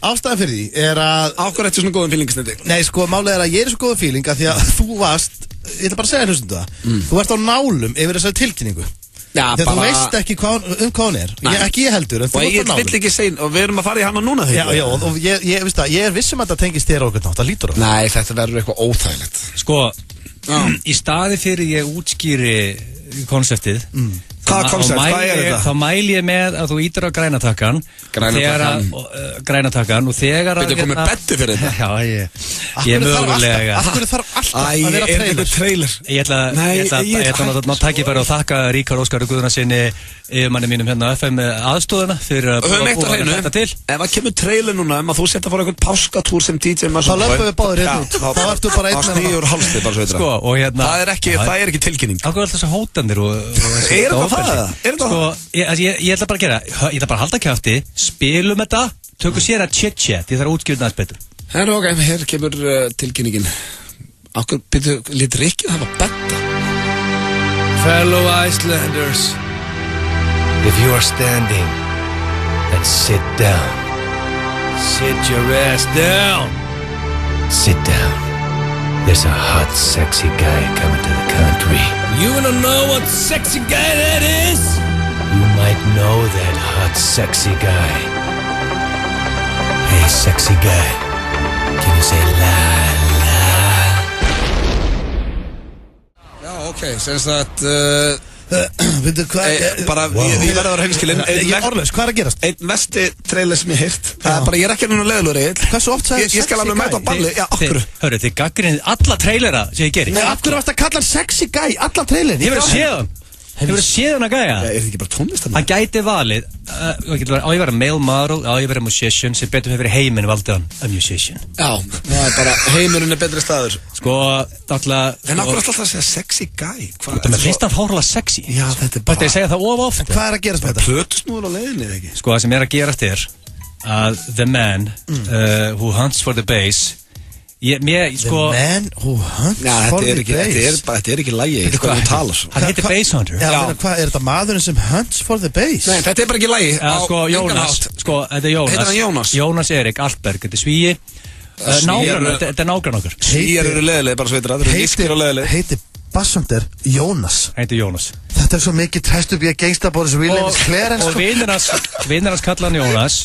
ástæðan fyrir því er að Ákvar eftir svona góðum feeling Steindi? Nei, sko, málið er að ég er svo góðum feeling að því að þú varst, ég ætla bara að segja hlustum það þú varst á nálum yfir þessari tilkynningu þegar þú veist ekki hvað hún er ekki ég heldur, en þú varst á nálum Og ég vill ekki segja, og við erum að fara í hana núna þegar Já, og ég er vissum að það tengist þér okkur nátt, það lítur á Nei, þetta verður eitthvað óþægilegt Sko, í staði fyrir ég útskýri konseptið Hvaða konsept, hvað er þetta? Þá mæli ég með að þú ítir á grænatakkan Grænatakkan og þegar að Byrju komið bettu fyrir þetta? Já, ég er mögulega Af hverju þarf alltaf að vera trailer? Ég ætla að taka bara og þakka Ríkard Óskari Guðnarssyni yfirmanni mínum hérna á FM aðstóðuna fyrir að búa þetta til Ef það kemur trailer núna að þú setja fór einhvern páskatúr sem DJ Þá löpum við báður hérna út Þá ertu bara einn snýjur halsið bara svo eitthvað Það er ekki tilkynning Akkur er alltaf svo hótanir Er þetta Ég ætla bara að gera Ég ætla bara að halda kjafti Spilum þetta Tökum sér að chit-chat Ég þarf að útskýra næst betur Ok, hér kemur tilkynningin Akkur byrju litur ekki það var betta Fellow Icelanders If you are standing then sit down Sit your ass down Sit down There's a hot sexy guy coming to the country You wanna know what sexy guy that is? You might know that hot sexy guy Hey sexy guy Can you say la Já, ok, senst að Veitu hvað Bara, ég verði að vera heimskilinn Ég er orðlaus, hvað er að gerast? Einn mesti trailer sem ég heirt Það er bara, ég er ekki núna leiðilegur Egill Hversu oft sagði Ég skal alveg mæta á balli Já, okkur Hörru, þið gaggrinnið alla trailera sem ég geri Nei, okkur varst að kalla hann sexy guy Alla trailerin Ég verið að séð hann Hefur þið séð hann að gæja? Er þetta ekki bara tónlistar? Hann gæti valið á ég vera male model, á ég vera musician sem betur hefur verið heiminn valdi hann a musician Já, það er bara heimurinn er betri staður Sko, náttúrulega En okkur alltaf að segja sexy guy Þetta með finnst hann fárlega sexy Já, þetta er bara Þetta ég segja það of oft Hvað er að gerast með þetta? Plötusnúður á leiðinni, eða ekki? Sko, það sem er að gerast er að the man who hunts for the base The man who hunts for the base Þetta er ekki lægi Hvað þú talar svo Hann heitir Base Hunter Hvað er þetta maðurinn sem hunts for the base? Nei, þetta er bara ekki lægi Sko, Jónas Sko, þetta er Jónas Heitir hann Jónas? Jónas Erik Altberg Þetta er svíi Þetta er nágrann okkur Svíjar eru leiðileg bara sveitir Það eru ískir og leiðileg Heitir Bassander Jónas Heitir Jónas Þetta er svo mikið træst upp í að gangsta Boris Williams Clarence Og vinnir hans kalla hann Jónas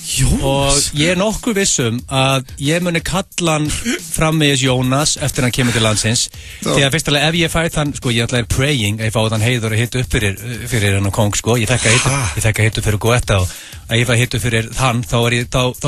Og ég er nokkuð vissum að ég muni kalla hann framvegis Jónas eftir hann kemur til landsins Því að fyrst alveg ef ég fæ þann, sko ég ætla er praying að ég fá þann heiður að hitta upp fyrir hann og kong sko Ég fekk að hitta upp fyrir Goetta og að ég fæ að hitta upp fyrir þann þá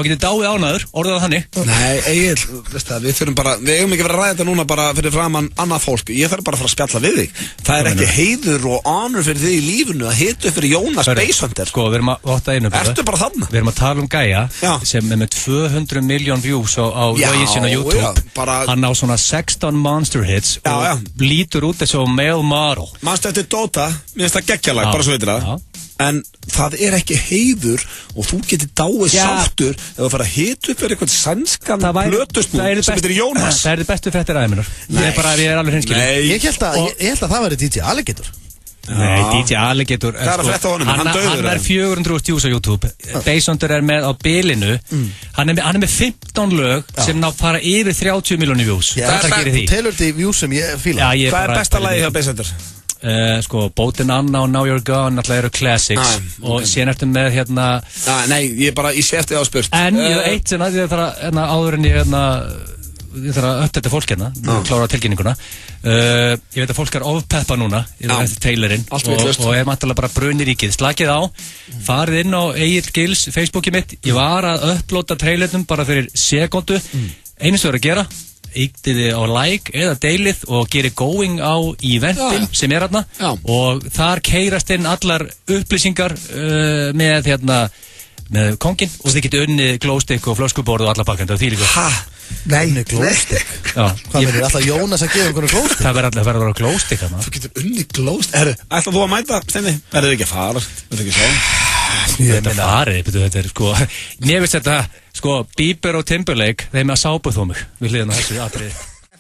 getur dáið ánæður, orðað þannig Nei, Egill, við þurfum bara, við eigum ekki verið að ræða þetta núna bara fyrir framann annað fólk Ég þarf bara að fara að spjalla við þig Það er ekki heiður og honor fyrir þig í lífinu að hitta upp fyrir Jónas Base Hunter Sko, við erum að votta einu Ertu bara þarna? Við erum að tala gæja sem er með 200 miljón views á lögin sín á YouTube Hann á svona 16 monster hits og lítur út þessu male model Manstu eftir Dota, mér finnst það geggjalag, bara svo veitir það En það er ekki heiður og þú getur dáið sáttur ef þú fara að hita upp fyrir eitthvað sænskan plötusnúð sem heitir Jónas Það er þið bestu fréttir aðeiminur Ég er alveg hinskilin Ég held að það væri DJ Alligator Nei, DJ Alligator Það er að frétta honum, hann döður Hann er 400.000 views á YouTube Base Hunter er með á bilinu Hann er með 15 lög sem ná fara yfir 30 miljónir views Hvað gerir því? Þú telur því views sem ég fíla Hvað er besta lagi hjá Base Hunter? Sko, Boatin' Anna og Now You're Gone alltaf eru classics og síðan ertu með hérna Nei, ég sé eftir það á spurt En ég hef eitt sem ég þarf að áður en ég þarf að uppdæta fólk hérna klára tilkynninguna ég veit að fólk er ofpeppa núna eftir trailerinn og er mættilega bara brunir ríkið slakið á, farið inn á Egill Gils Facebookið mitt, ég var að upplóta trailernum bara fyrir sekundu einu sem verður að gera íktið þið á like eða deilið og gerir going á eventin sem er hérna og þar keirast inn allar upplýsingar með með kongin og þið getið unni glowstick og flöskuborð og alla pakkan, það er því líka. Nei, glowstick? Já. Hvað verður alltaf Jónas að gefa einhverju glowstick? Það verður að vera glowstick þarna. Þú getur unni glowstick? Ætlar þú að mæta, Steindi? Verður ekki að fara? Verður ekki svo? Þetta farið, þetta sko, nefnist þetta, sko, Bieber og Timberlake, þeim að sápu þó mig, við hliðan á þessu atriði.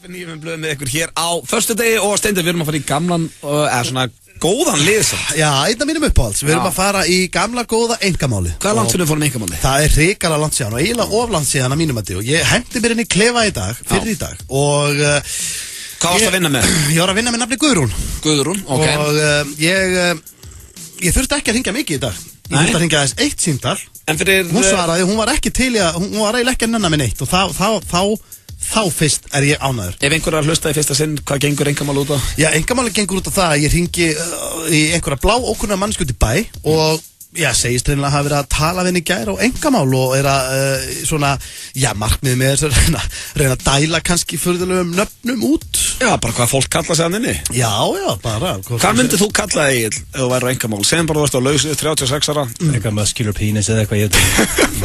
F9 blöð með ykkur hér á föstudegi og Steindi, við erum að fara í gamlan, eða svona góðan liðsam. Já, einn af mínum uppáhalds. Við erum að fara í gamla góða einkamáli. Hvað er langt fyrir að fórum einkamáli? Það er hrikalega langt síðan og eiginlega of langt síðan að mínum að og ég hendi mér inn í klefa í dag, fyrir í dag og hvað varst að vinna með? Ég var að vinna með nafni Guðrún. Guðrún, ok. Og ég þurfti ekki að hringja mikið í dag. Ég þurfti að hringja aðeins eitt símtal. En fyrir hún svaraði, hún var ekki til í að hún var eiginlega ekki að nenna með neitt og þá fyrst er ég ánæður. Ef einhver er að hlusta í fyrsta sinn, hvað gengur einkamál út á? Já, einkamáli gengur út á það að ég hringi í einhverja blá ókunna mannskju út í bæ og segist reynilega að hafa verið að tala við henni í gær á einkamál og er að markmiðið með þess að reyna að dæla kannski furðulegum nöfnum út. Já, bara hvað fólk kalla sig hann inni. Já, bara. Hvað myndir þú kalla þig ef þú væri á einkamál? Segjum bara þú varst á lausu 36 ára. Eitthvað muscular penis eða eitthvað ég veit.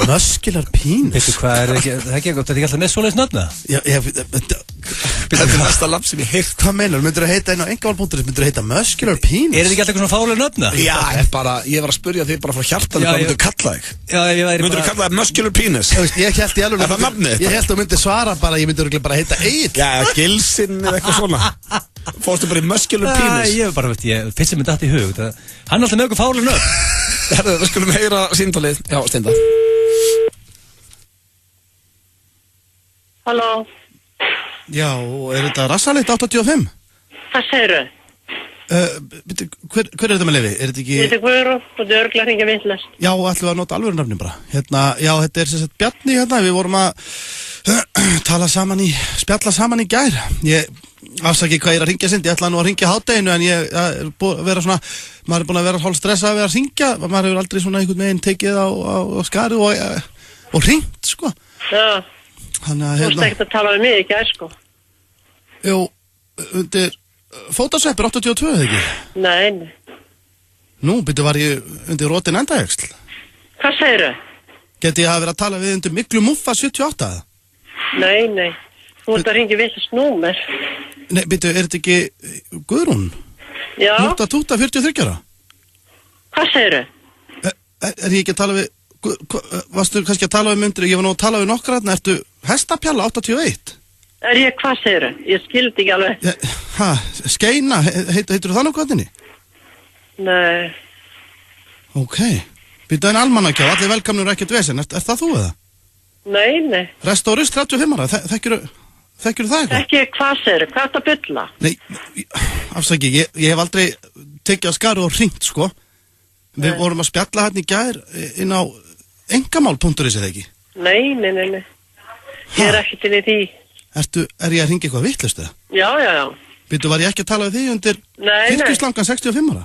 Muscular penis? Veitu hvað er ekki, það er ekki alltaf með svoleiðis nöfna? Þetta er næsta lapp sem ég heilt. Hvað meinar, myndir þú heita einn á einkamál.is, myndir þú heita muscular penis? Er þetta ekki alltaf svona fálega nöfna? Já, ég var að spurja þig bara frá hjartan hvað myndir þú kalla þig? Myndir þú kalla þig muscular penis? Ég held að myndir svara bara, ég myndir bara heita Egill. Já, Gilsinn eða eitthvað svona. Fórstu bara í muscular penis? Ég bara, fyrst sem ég datt í hug, hann er alltaf með okkur fálega nöfn. Við skulum heyra símtalið. Já, Steinda. Halló. Já, er þetta Rassalit 85? Hvað segirðu? Hver er þetta með leyfi? Er þetta ekki... Þetta er Guðrún og þetta er örgulega að hringja vitlaust. Já, ætlum við að nota alvöru nafnin bara. Já, þetta er sem sagt Bjarni hérna, við vorum að spjalla saman í gær. Ég afsaki hvað ég er að hringja sind, ég ætla nú að hringja hádeginu en ég er búin að vera svona, maður er búin að vera hálf stressað að vera að hringja, maður hefur aldrei svona einhvern veginn tekið á skarið og hringt, sko. Já, þú veist ekkert að tala við mig í gær, sko. Jú, undir fótasveppur 82, eða ekki? Nei. Nú, byrju var ég undir rótin endajöxl. Hvað segirðu? Geti ég að vera að tala við undir miklu muffa 78? Nei. Þú ert að hringja vitlaust númer. Nei, byrju, er þetta ekki Guðrún? Já. 43 ára? Hvað segirðu? Er ég ekki að tala við... Varstu kannski að tala við myndir? Ég var nú að tala við nokkra þarna. Ertu hestapjalla 81? Er ég hvað segirðu? Ég skildi ekki alveg. Skeina, heitir það nokkuð henni? Nei. Ok. Býta en almannagjá, allir velkamnur ekkert vesen. Er það þú eða? Nei. Restorist 35 ára, þekkirðu það eitthvað? Ekki hvað segirðu? Hvað er þetta að bylla? Nei, afsaki, ég hef aldrei tekið að skaru og hringt, sko. Við vorum að spjalla hérna í gær inn á engamál.is eða ekki? Nei. Ég er ekki til í því. Er ég að hringa eitthvað vitlaust eða? Já. Býtu, var ég ekki að tala við því undir kirkjuslangan 65 ára?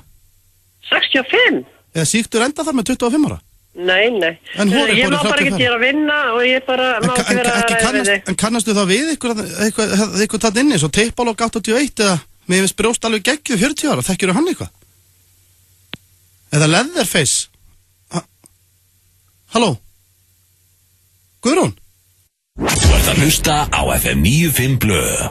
65? Eða síktur enda þar með 25 ára? Nei. Ég má bara ekki til að vinna og ég bara má ekki vera að ræða við þig. En kannastu þá við eitthvað tatt inni, svo teipálokk 81 eða mér finnst brjóst alveg geggjuð 40 ára, þekkjuru hann eitthvað? Eða Leatherface? Halló? Guðrún? Þú ert að hlusta á FM 95 blöð.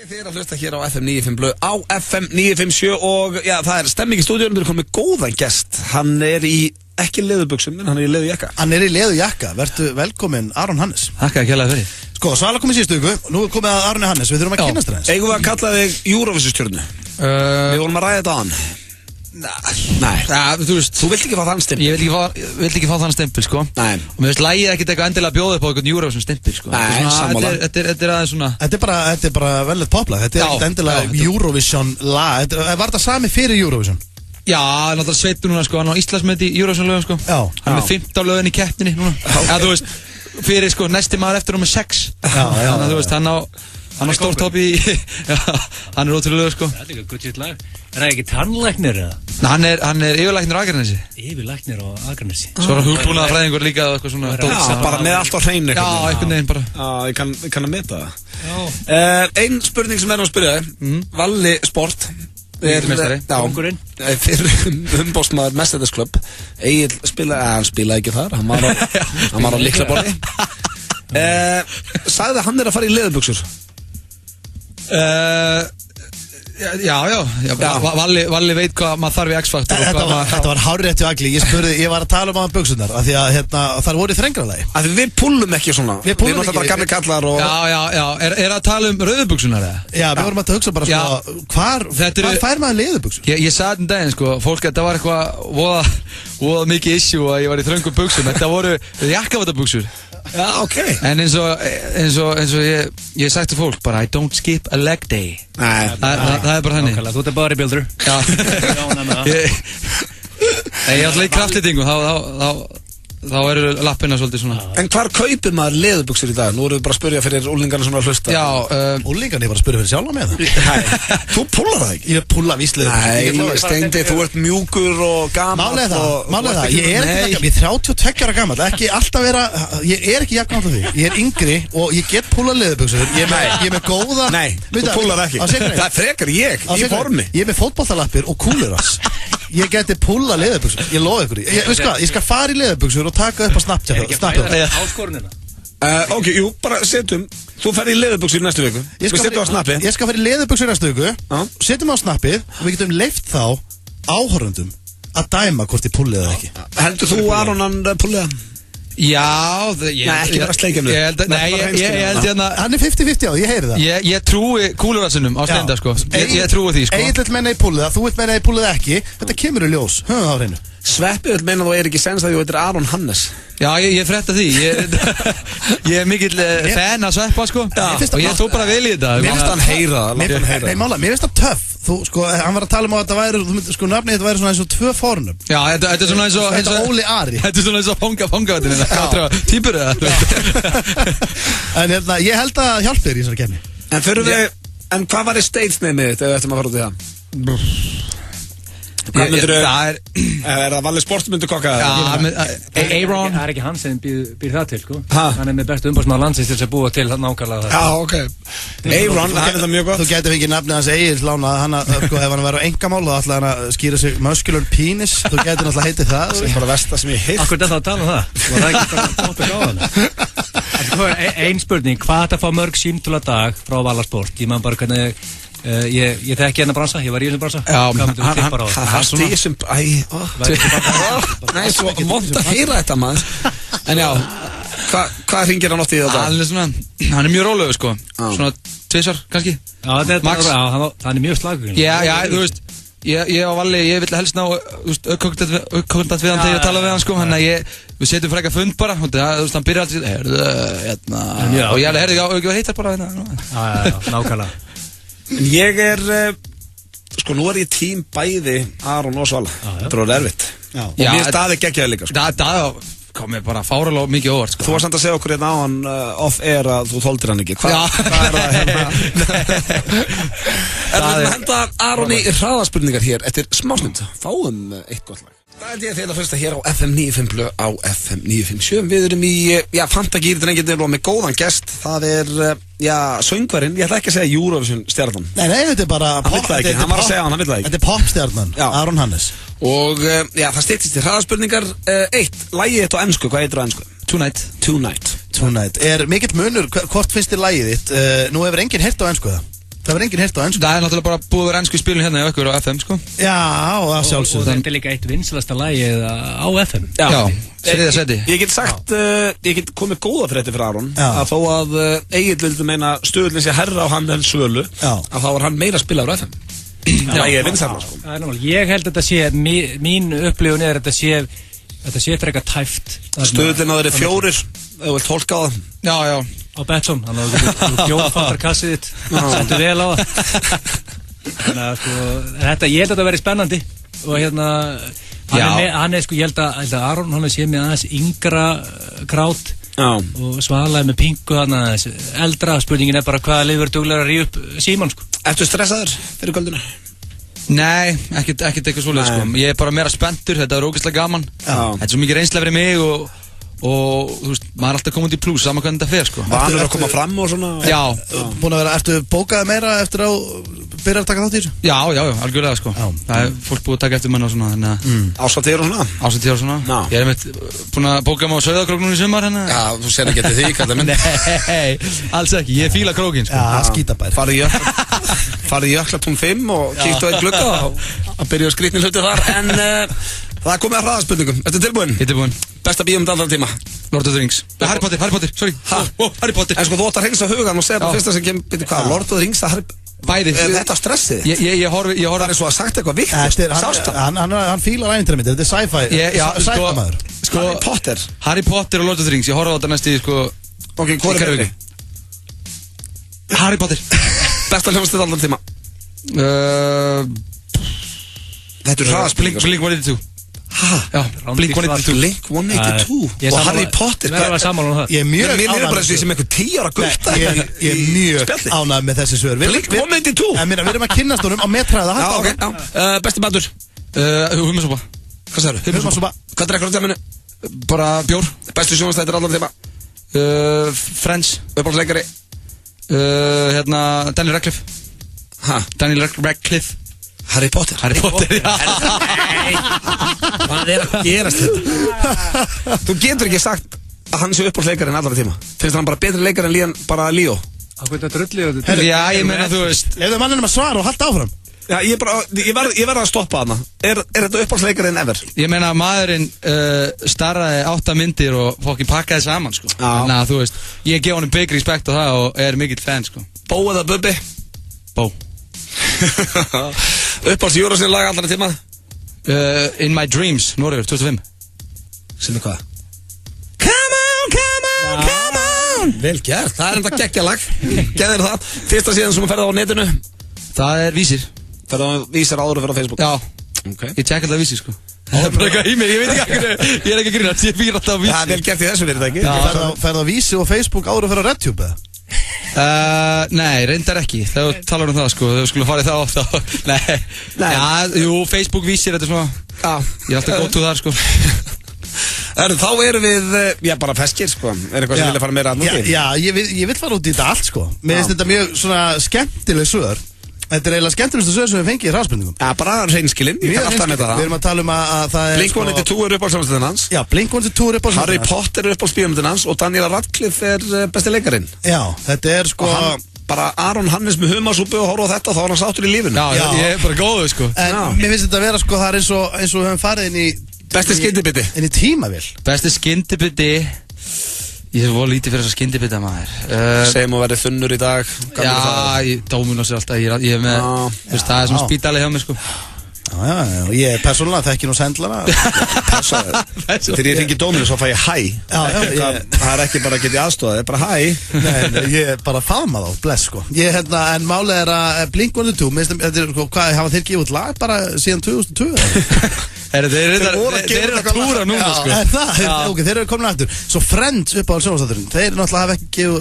Þið er að hlusta hér á FM 95 blöð á FM 957 og já, það er stemming í stúdíunum, við erum komið góðan gest. Hann er í ekki leðubuxum, en hann er í leðujakka. Hann er í leðujakka, vertu velkominn Aron Hannes. Takk að kjalla fyrir. Sko, Svala kom í síðustu viku, nú er komið að Aroni Hannes, við þurfum að kynast það eins. Eigum við að kalla þig Eurovision-stjörnu? Við vorum að ræða þetta á hann. Nei, þú veist, þú vilt ekki fá þann stimpil. Ég vil ekki fá þann stimpil, sko. Nei. Og mér finnst lægið ekkert eitthvað endilega að bjóða upp á einhvern Eurovision stimpil, sko. Nei, sammála. Þetta er aðeins svona... Þetta er bara velið poplag, þetta er ekkert endilega Eurovision lag. Var þetta sami fyrir Eurovision? Já, náttúrulega Sveitur núna, sko, hann á Íslandsmeti í Eurovision lögum, sko. Já. Hann er með 15 lögin í keppninni núna. Já, þú veist, fyrir, sko, næsti maður eftir númer 6. Já. Þannig að þú veist, hann á stórt hopp í... Já, hann er ótrúlega, sko. Það er líka gutt sitt lag. Er það ekki tannlæknir, eða? Hann er yfirlæknir á Akranesi. Yfirlæknir á Akranesi. Svo er hann hugbúnaðarfræðingur líka, eitthvað svona... Já, bara með allt á hreinu. Já, einhvern veginn bara. Já, ég kann að meta það. Ein spurning sem að spyrja Valli Sport fyrir umbóðsmaður Mercedes-klubb Egill spilaði ekki þar hann var á lyklaborði sagði hann að fara í leðurbuxur Já, Valli veit hvað maður þarf í X-Factor. Þetta var hárrétt hjá Agli. Ég var að tala um hann buksunar af því að þar voru í þrengralagi. Af því við pullum ekki svona. Við erum alltaf bara gamli kallar og... Já. Er að tala um rauðubuksunar eða? Já, við vorum að hugsa bara sko, hvar fær maður leðubuxur? Ég sagði daginn sko, fólk, þetta var eitthvað voða mikið issue að ég var í þröngum buxum. Þetta voru jakkavatabbuxur. Já, ok. En eins og ég sagt til fólk bara I don't skip a leg day. Nei, það er bara þannig. Þú ert bodybuilder. Já. Ég ætla í kraftlýtingu, þá eru lappina svolítið svona. En hvar kaupir maður leðurbuxur í dag? Nú erum við bara að spyrja fyrir úlingarna sem er að hlusta. Já, úlingarna er bara að spyrja fyrir sjálfa með það. Þú pullar það ekki? Ég pulla vísleður. Nei, Steindi, þú ert mjúkur og gammal. Málega það, ég er ekki 32 ára gammal, ekki alltaf vera, ég er ekki jafn gammal því. Ég er yngri og ég get pullað leðurbuxur. Ég er með góða... Nei, þú pullar ekki. Það er frekar ég, í formi. Ég er með fótboltalappir og kúlurass. Ég geti pulla leðurbuxur, ég lofa ykkur ég skal fara í leðurbuxur og taka upp á Snapchat áskorunina ok, jú, bara setjum þú ferð í leðurbuxur í næstu viku við setjum á Snappi ég skal fara í leðurbuxur í næstu viku setjum á Snappið og við getum leyft þá áhorfendum að dæma hvort ég pullið eða ekki heldur þú Aron hann pullið hann? Já, Nei, ekki bara sleikja mig ég held hérna hann er 50-50 á, ég heyri það ég trúi kúlurassunum á Steinda sko ég trúi því sko Egill vil menna ég pullið það, þú vilt menna ég pullið ekki þetta kemur í ljós, höfum það á hreinu Sveppi vil menna þú er ekki sens að þú heitir Aron Hannes Já, ég frétta því ég er mikill fan af Sveppa sko og ég tók bara vel í þetta Mér finnst hann heyra Nei, mála, mér finnst það töff Þú, sko, hann var að tala um að þetta væri sko, nafnið þetta væri svona eins og 2 fornum Já, þetta er svona eins og Þetta er Óli Ari Þetta er svona eins og Ponga Týpur eða En ég held að hjálpi þér í þessari kemni En hvað var í stage name-ið þegar við ættum að fara út í það? Hvað myndir er það Valli Sport myndir kokka Aaron Það er ekki hann sem býr það til sko Hann er með bestu umbásmaður landsins til þess að búa til nákvæmlega það Já, ok Aaron, það er það mjög gott Þú getur fengið nafnið hans Egil lána ef hann verður á engamál þá ætla hann að skýra sig muscular penis Þú getur náttúrulega heitið það Það er bara versta sem ég heilt Akkur þetta að tala um það Það er ekki bara tótt að gáða hann Ein spurning, hvað þetta fá mörg símtölu að dag frá Valli Sport? Ég man bara hvernig Ég þekki hennar bransa, ég var í þessum bransa hann stíði sem Nei, svo mótt að heyra þetta maður En já, hvað hringir hann oft í þetta? Hann er mjög rólegur sko Svona 2 kannski Max Hann er mjög slagur Já, þú veist Ég á Valli, ég vill helst ná aukkontakt við hann þegar ég tala við hann sko Þannig að við setjum frekka fund bara Þú veist, hann byrjar alltaf og ég herði, já, ekki var heitar bara Já, nákvæmlega En ég er sko nú er ég tím bæði Aron og Svala Þetta er erfitt og mér staði geggjaði líka sko. Það kom mér bara fáralega mikið óvart sko. Þú varst samt að segja okkur hérna á hann off-air að þú þoldir hann ekki Hvað er það hérna? En við henda Aron í hraðaspurningar hér eftir smásnitt Fáum eitt gott lag Það held ég þegar fyrst að hér á FM 95 á FM 957 Við erum í, Fantagýr drengirnir og með góðan gest Það er, söngvarinn, ég ætla ekki að segja Eurovision stjarnan Nei, þetta er bara Hann vill það ekki, hann var að segja hann vill það ekki Þetta er popstjarnan, Aron Hannes Og, það styttist í hraðaspurningar Lagið þitt á ensku, hvað heitir á ensku? Tonight Er mikill munur, hvort finnst þér lagið þitt? Nú hefur enginn heyrt á ensku það Það var enginn heyrt á ensku Það er náttúrulega bara búið að vera ensku í spilinu hérna í okkur á FM sko Já, það sjálfsögðu Þetta er líka eitt vinsalasta lagið á FM Já, þriðja seti Ég get sagt, ég get komið góða fréttir fyrir Aron Að þó að Egill vildi meina stöðlinn sé herra á hann en Svölu Að þá var hann meira að spila á FM Það er vinsarna sko Ég held að þetta sé, mín upplifun er að þetta sé frekar tæft Stöðlinn á þeirri 4 Þú vilt tólka á það Já Á Betsson, þannig að þú bjóðfattar kassið þitt Sendu vel á það Þannig að sko, ég held að þetta verði spennandi Og hérna Hann er sko, ég held að Aron hann sé með aðeins yngra krát Og Svalaði með pingu hann aðeins eldra Spurningin er bara hvaða lið verður duglegur að ríða upp Símon sko Ertu stressaður fyrir kvöldinu? Nei, ekkert eitthvað svoleið sko Ég er bara meira spenntur, þetta er ógeðslega gaman Þetta er svo mikið reynsla fyrir mig og þú veist, maður er alltaf komið í plús saman hvernig þetta fer sko. Vanur að koma fram og svona. Já. Búin að vera, ertu bókaði meira eftir að byrja að taka þátt í þessu? Já, algjörlega sko. Það er fólk búið að taka eftir mann og svona. Ásatíðar og svona? Ásatíðar og svona. Ég er einmitt búin að bóka mig á Sauðárkrók núna í sumar hérna. Já, þú sér ekki eftir því, kallar minn. Nei, alls ekki, ég fíla krókinn sko. Já, skítabær. Farið í Jöklatún 5 og kíkt á einn glugga og byrja að skrýtni hluti þar. En það er komið að hraðaspurningum. Ertu tilbúin? Ég er tilbúin. Besta bíómynd allra tíma? Lord of the Rings. Harry Potter, sorry. Harry Potter. En sko þú átt að hreinsa hugan og segja bara fyrsta sem kemur, byrju hvað, Lord of the Rings að Harry... Bæði. Þetta stressið? Ég horfi... Það er svo að sagt eitthvað vikt. Sástu? Hann fílar æfintir mitt, þetta er sci-fi. Sci-fi-maður. Harry Potter? Harry Potter og Lord of the Rings, ég horfi á þetta næstu sko... Ok, hvað er það? Harry Potter. Besta hljómsveit allra tíma? Þetta er hraðaspurningar. Blink-182. Já, Blink-182. Blink-182 og Harry Potter. Ég er mjög ánægð. Mér er bara þessi sem einhver 10 ára gutta. Ég er mjög ánægð með þessi svör. Blink-182. Við erum að kynnast honum á metræða. Besti matur? Hummusúpa. Hvað sagður? Hummusúpa. Hvað drekkur á tjáminu? Bara bjór. Bestu sjónvastættir allar tíma? Friends. Uppáhaldsleikari? Daniel Radcliffe. Daniel Radcliffe. Harry Potter, já. Hvað er að gerast þetta? Þú getur ekki sagt að hann sé uppáhaldsleikari en allra tíma. Finnst hann bara betri leikari en Lían, bara Líó? Hvað er þetta? Já, ég meina þú veist. Leifðu manninum að svara og halda áfram. Já, ég verð að stoppa hana. Er þetta uppáhaldsleikari en ever? Ég meina að maðurinn starraði 8 myndir og fokkin pakkaði saman, sko. Þannig að þú veist, ég gef honum big respect á það og er mikill fan, sko. Bó eða Bubbi? Bó. Uppáhalds Eurovision-lag allra tíma? In My Dreams, Noregur, 2005. Sem er hvað? Come on Vel gert, það er enda geggja lag. Geðir það. Fyrsta síðan sem ferði á netinu? Það er Vísir. Ferði á Vísir áður að vera á Facebook? Já, ég tjekka alltaf Vísir sko. Það er bara eitthvað í mig, ég veit ekki hvað. Ég er ekki að grínast, ég fyrir alltaf á Vísir. Það er vel gert í þessu verið, ekki? Ferði á Vísir og Facebook áður að vera á RedTube eða? Nei, reyndar ekki. Þegar þú talar það sko, þegar þú skulle farið það ofta. Nei. Já, jú, Facebook Vísir, þetta er svona. Ég er alltaf gótt úr þar sko. Þá erum við, já bara feskir sko. Er eitthvað sem vilja fara meira að núti? Já, ég vil fara út í þetta allt sko. Mér finnst þetta mjög svona skemmtileg svör. Þetta er eiginlega skemmtilegstu svör sem við fengið í hraðspurningum. Já, bara hreinskilinn, ég kann alltaf netta það. Við erum að tala að það er Blink-182 er uppáhaldsjónvastöðin hans. Já, Blink-182 er uppáhaldsjónvastöðin hans. Harry Potter er uppáhaldsbíómyndin hans og Daniel Radcliffe er besti leikarinn. Já, þetta er sko... Og hann, bara Aron Hannes með humasúpu og horfa á þetta, þá er hann sáttur í lífinu. Já, ég er bara góður sko. En mér finnst þetta að vera sko, það er eins og við höfum farið inn í... Besti skyndibiti. Inn í tímavél. Besti skyndibiti. Ég hef volið lítið fyrir þess að skyndibita maður. Segjum að verði þunnur í dag. Já, Dominos er alltaf, ég hef með, þú veist, það er svona spítali hjá mig sko. Já, ég persónulega þekki nú sendlana. Þegar ég ringi Dominos þá fæ ég hæ. Það er ekki bara að geta aðstofað, það er bara hæ. Nei, ég er bara faðma þá, bless sko. En málið er að Blink-182, hvað hafa þeir gefið út lag bara síðan 2002? Þeir eru að túra núna sko. Þeir eru komin aftur. Svo Friends upp á sjónvarpsþátturinn, þeir náttúrulega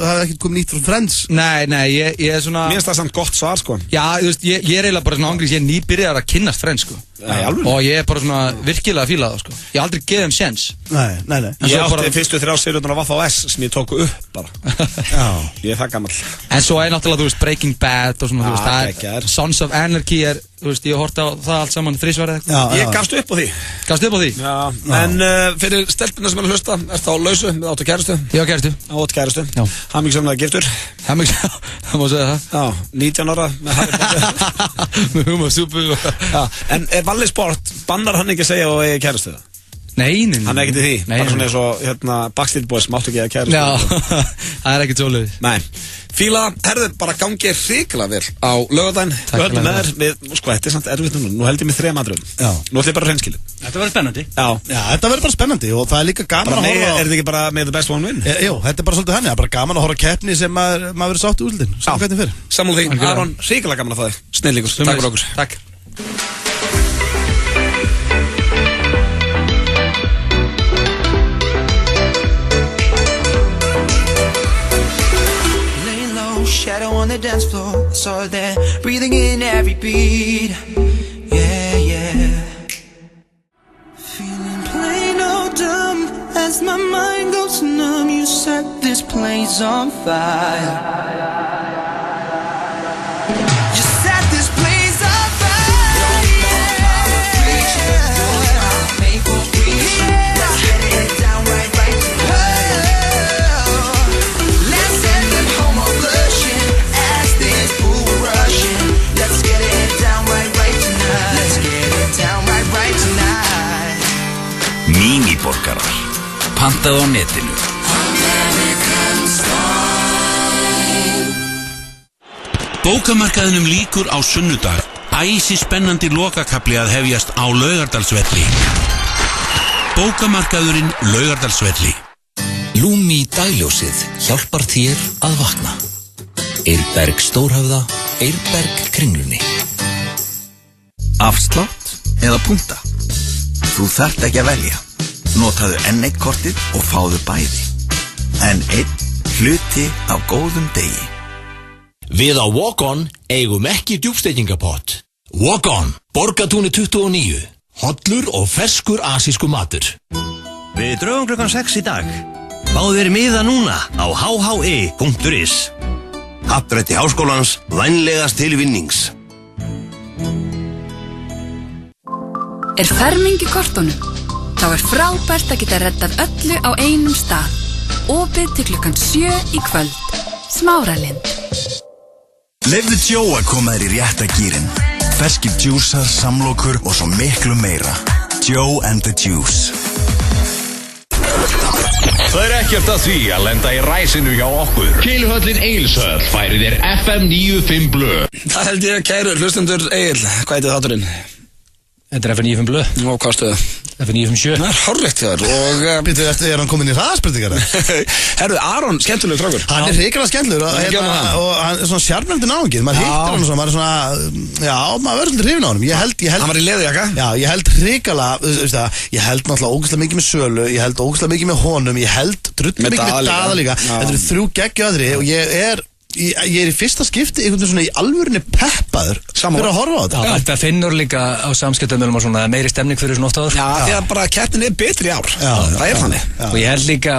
hafa ekki komið nýtt frá Friends. Nei, ég er svona... Mér finnst það samt gott svar sko. Já, ég er eiginlega bara svona ángriðs, ég er nýbyrjar að kynnast Friends sko. Og ég er bara svona virkilega að fíla það sko. Ég hef aldrei geðið þeim séns. Nei. Ég átti fyrstu 3 seriurnar á Vaffa OS sem ég tóku upp bara. Ég er það gammal. En svo er náttúrulega, þú veist, Breaking Bad og svona, þú veist, það er Sons of Anarchy er, þú veist, ég horfði á það allt saman 3 eða eitthvað. Ég gafst upp á því. Gafst upp á því? Já. En fyrir stelpuna sem er að hlusta, ert þá lausu, áttu kærustu? Já, kærustu. Áttu kærustu. Já. Hamingjsamlega giftur. Það má segja það. Já, 19 ára með Harry Potter. Með humasúpu. Já, en Valli Sport, bannar hann ekki að segja og eigi kærustu það? Nei. Hann er ekkert í því? Bara svona eins og, Backstreet Boys, máttu ekki að kærustu? Já, það er ekkert svolítið. Nei. Fíla, herður, bara gangið hrikalega vel á laugardaginn. Við höldum með þér, sko, þetta er samt erfitt núna. Nú held ég með 3 atriðum. Já. Nú ætlum ég bara hreinskilið. Þetta verður spennandi. Já, þetta verður bara spennandi og það er líka gaman að horfa á... Er þetta ekki bara með the best one win? Jú, þetta er bara svolítið henni. Það er bara gaman að horfa á keppni sem maður verður sátt í úrslitin. Saman hvernig fyrir. Sammála því. Aron, hrikalega gaman að fá þig. Snillingur. Takk fyrir okkur. Takk. Shadow on the dance floor, I saw her there, breathing in every beat. Yeah. Feeling plain old dumb as my mind goes. world's on fire. You set this place on fire. Make what we should. Let's get it down right tonight. Let's send them home on blushing as this pool rushing. Let's get it down right tonight. Let's get it down right tonight. Míniborgarar. Pantað á netinu. Bókamarkaðinum lýkur á sunnudag. Æsi spennandi lokakafli að hefjast á Laugardalsvelli. Bókamarkaðurinn Laugardalsvelli. Lumi dagljósið hjálpar þér að vakna. Eirberg Stórhöfða, Eirberg Kringlunni. Afslátt eða punkta? Þú þarft ekki að velja. Notaðu N1 kortið og fáðu bæði. N1 hluti á góðum degi. Við á Walk-On eigum ekki djúpsteitingapott. Walk-On, Borgatúni 29. Hollur og ferskur asísku matur. Við drögum klukkan 6 í dag. Báðu þér miða núna á hhi.is. Happdrætti Háskólans, vænlegast til vinnings. Ferming í kortunum? Þá frábært að geta reddað öllu á einum stað. Opið til klukkan 7 í kvöld. Smáralind. Leyfðu Joe að koma þér í rétta gírinn. Ferskir djúsar, samlokur og svo miklu meira. Joe and the Juice. Það ekkert að því að lenda í ræsinu hjá okkur. Keiluhöllin Egilshöll færir þér FM 95 Blö. Það held ég að kæru hlustendur Egil. Hvað heitir þátturinn? Þetta FM 95 Blö. Og hvað stuðu? FM 957. Það hárrétt þér. Og býttu eftir, hann komin í hraðaspurningar? Herru, Aron, skemmtilegur strákur. Hann hrikalega skemmtilegur og hann svona sjarmandi náungið. Maður hittir hann og svona, maður svona, já, maður verður svolítið hrifinn á honum. Hann var í leðurjakka? Já, ég held hrikalega, ég held náttúrulega ógeðslega mikið með Sölu, ég held ógeðslega mikið með honum, ég held drullu mikið með Daða líka. Þetta eru 3 geggjaðri og ég er í fyrsta skipti einhvern veginn svona í alvörinni peppaður fyrir að horfa á þetta. Já, þetta finnur líka á samskiptamölum og svona meiri stemning fyrir svona oft áður. Já, því að bara keppnin er betri í ár. Það er þannig. Og ég held líka,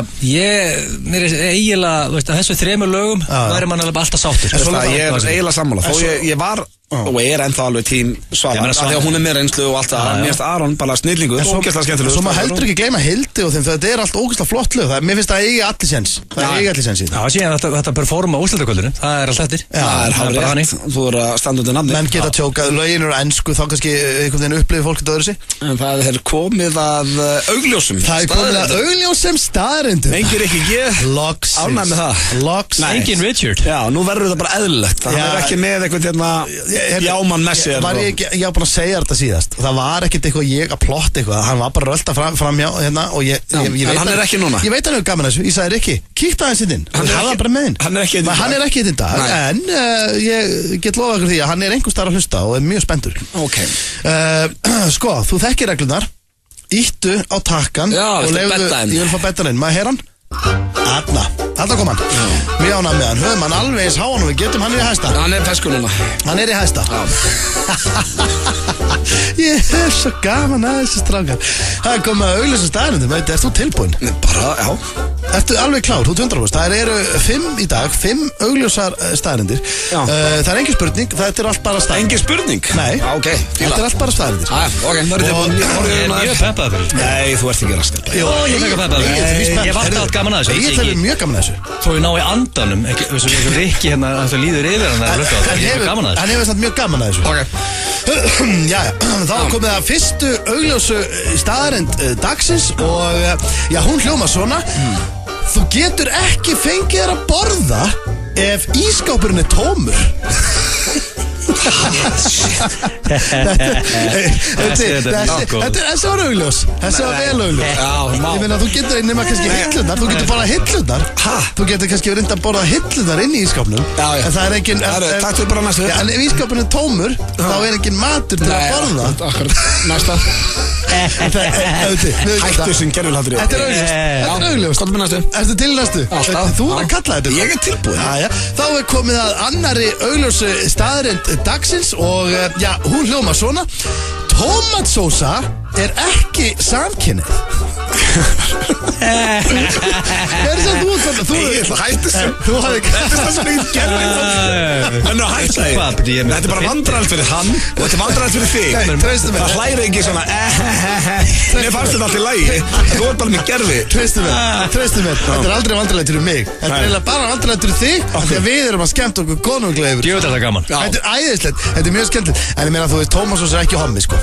mér er eiginlega, þú veist, að þessu 3 lögum væri mann alveg alltaf sáttur. Ég er eiginlega sammála. Þó ég var og er ennþá alveg tím Svavar því að hún er með reynslu og allt það. Mér finnst Aron bara snillingur og ógeðslega skemmtilegur. Svo maður heldur ekki gleyma Hildi og þeim, þetta er allt ógeðslega flott lög. Mér finnst það eigi allir séns. Það eigi allir séns í þetta. Já, síðan þetta performa á úrslitakvöldinu, það er allt eftir. Það er hárrétt. Þú er að standa undir nafni. Menn geta tjókað, lögin eru ensku, þá kannski einhvern veginn upplifir fólk þetta öðru sig. En það er komið að augljósum. Það er komið að augljósum staðreyndum. Engin ekki ánægð með það. Engin Richard. Já, nú verður þetta bara eðlilegt. Það er ekki með eitthvað jámann messi. Ég var búin að segja þetta síðast. Það var ekkert eitthvað ég að plotta eitthvað. Hann var bara rölda framhjá hérna og ég veit hann er ekki núna. Ég veit hann hefur gaman þessu. Ég sagði Rikki, kíktu aðeins inn. Hann er ekki inn í dag. En ég get lofa ykkur því að hann er einhvers staðar að hlusta og er mjög spenntur. Sko, þú þekkir reglunar. Íttu á takkan og lefðu, ég vil fá bettan inn. Maður heyr hann? Þarna kom hann. Mjög ánægð með hann. Höfum hann alveg eins háan og við getum hann í hæsta. Hann er feskur núna. Hann er í hæsta. Ég er svo gaman að þessi strákar. Það er komið að augljósa staðreyndum. Ertu þú tilbúin? Bara, já. Ertu alveg klár? Þú 100%. Það eru 5 í dag, 5 augljósar staðreyndir. Það er engin spurning, þetta er allt bara staðreyndir. Engin spurning? Nei. Ok, þetta er allt bara staðreyndir. Ok, það er tilbúin. Ég er peppaður fyrir. Nei, þú ert ekki raskat. Ég var alltaf gaman að þessu. Ég er mjög gaman að þessu. Þó ég ná í andanum, ekki Rikki hérna, það líður yfir hann að hlusta á þetta. Ég er gaman að þessu. Hann hefur samt mjög gaman að þessu. Þá komið að fyrstu augljósu staðreynd dagsins og hún hljómar svona. Þú getur ekki fengið þér að borða ef ísskápurinn er tómur. Þessi var augljós. Þessi var vel augljós. Ég meina þú getur nema kannski hillurnar. Þú getur bara hillurnar. Þú getur kannski verið að borða hillurnar inn í ísskápnum. En það er engin Takk fyrir bara næstu. En ef ísskápurinn er tómur þá er engin matur til að borða. Næsta. Hættu sem gerðulhattur. Þetta er augljóst. Komdu með næstu. Ertu til næstu? Þú er að kalla þetta. Ég er tilbúin. Þá er komið að annari augljósu staðreynd dagsins og hún hljómar svona. Tómatsósa er ekki samkynnið. Hvað það þú þannig? Ég ætla að hætta þessu. Þú hafði Þetta er það sem ég gerði. Þannig að hætta því. Þetta er bara vandræðalegt fyrir hann og þetta er vandræðalegt fyrir þig. Treystu mér. Það hlæri ekki svona Mér fannst þetta allt í lagi. Þú ert bara með gerfi. Treystu mér. Þetta er aldrei vandræðalegt fyrir mig. Þetta er eiginlega bara vandræðalegt fyrir þig því að við erum að skemmta okkur konunglega yfir. Jú, þetta er gaman. Þetta er æðislegt. Þetta er mjög skemmtilegt. En ég meina þú veist, Tómas er ekki hommi, sko.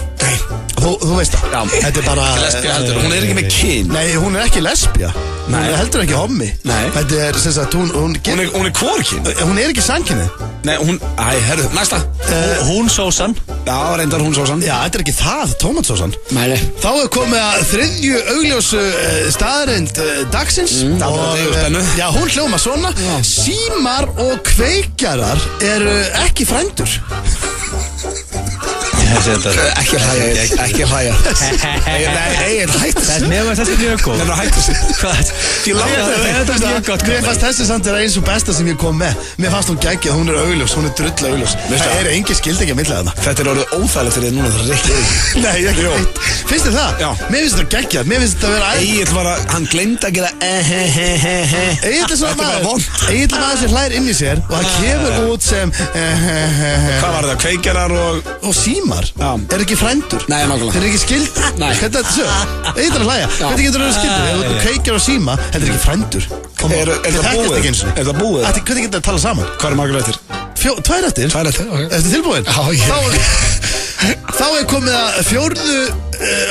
Þú veist það. Þetta er bara lesbía heldur. Hún er ekki með kyn. Nei, hún er ekki lesbía. Hún er heldur ekki hommi. Nei. Þetta er, sem sagt, hún er hvorkyn. Hún er ekki samkynið. Nei, herru, næsta. Hún sósan. Já, reyndar hún sósan. Já, þetta er ekki það, tómatsósan. Nei. Þá er komið að þriðju augljósu staðreind dagsins. Já, hún hljóma svona. Símar og kveikjarar eru ekki frændur. Ekki hlæja. Egil hættu sig. Mér fannst þessi mjög góð. Nei, hættu sig. Þetta er mjög gott. Mér fannst þessi samt er eins og besta sem ég kom með. Mér fannst hún geggjað, hún er augljós, hún er drull augljós. Það eru engin skildi ekki að milla þarna. Þetta er orðið óþægilegt fyrir þið núna, það er ekki Nei, ekki veit. Finnst þið það? Já. Mér finnst þetta geggjað, mér finnst þetta að vera Egil var að, hann glemdi að gera Egil er svona maður sem hlær inn í sér og hann kemur út sem Hvað var þetta, kveikjarar og símar er ekki frændur. Nei, nákvæmlega. Þeir eru ekki skildir. Hvernig er þetta svo? Egil er að hlæja. Hvernig getur það verið skildir? Ef þú kveikjar og síma, þetta er ekki frændur. Er það búið? Hvernig getur það að tala saman? Hvað er margur eftir? 2 eftir? 2 eftir, ok. Ertu tilbúin? Já, Þá er komið að 4.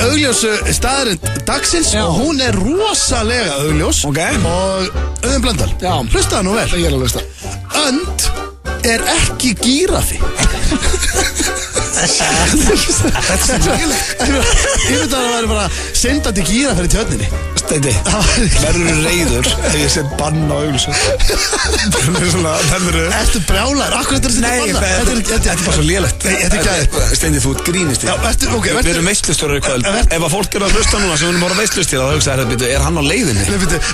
augljósu staðreind dagsins og hún er rosalega augljós og Auðun Blöndal. Hlustaðu nú vel. Ég er að hlusta. Önd er ekki gíraffi. Þetta er mjög Ég myndi að það væri bara sendandi gíra fyrir tjörninni. Steindi, verður reyður ef ég set bann á augljósu. Ertu brjálar? Akkur þetta er að setja banna? Þetta er bara svo lélegt. Steindi, þú ert grínist í. Við erum veistlustjórar í kvöld. Ef að fólk eru að hlusta núna sem við erum bara veistlustjórar þá hugsa er hann á leiðinni?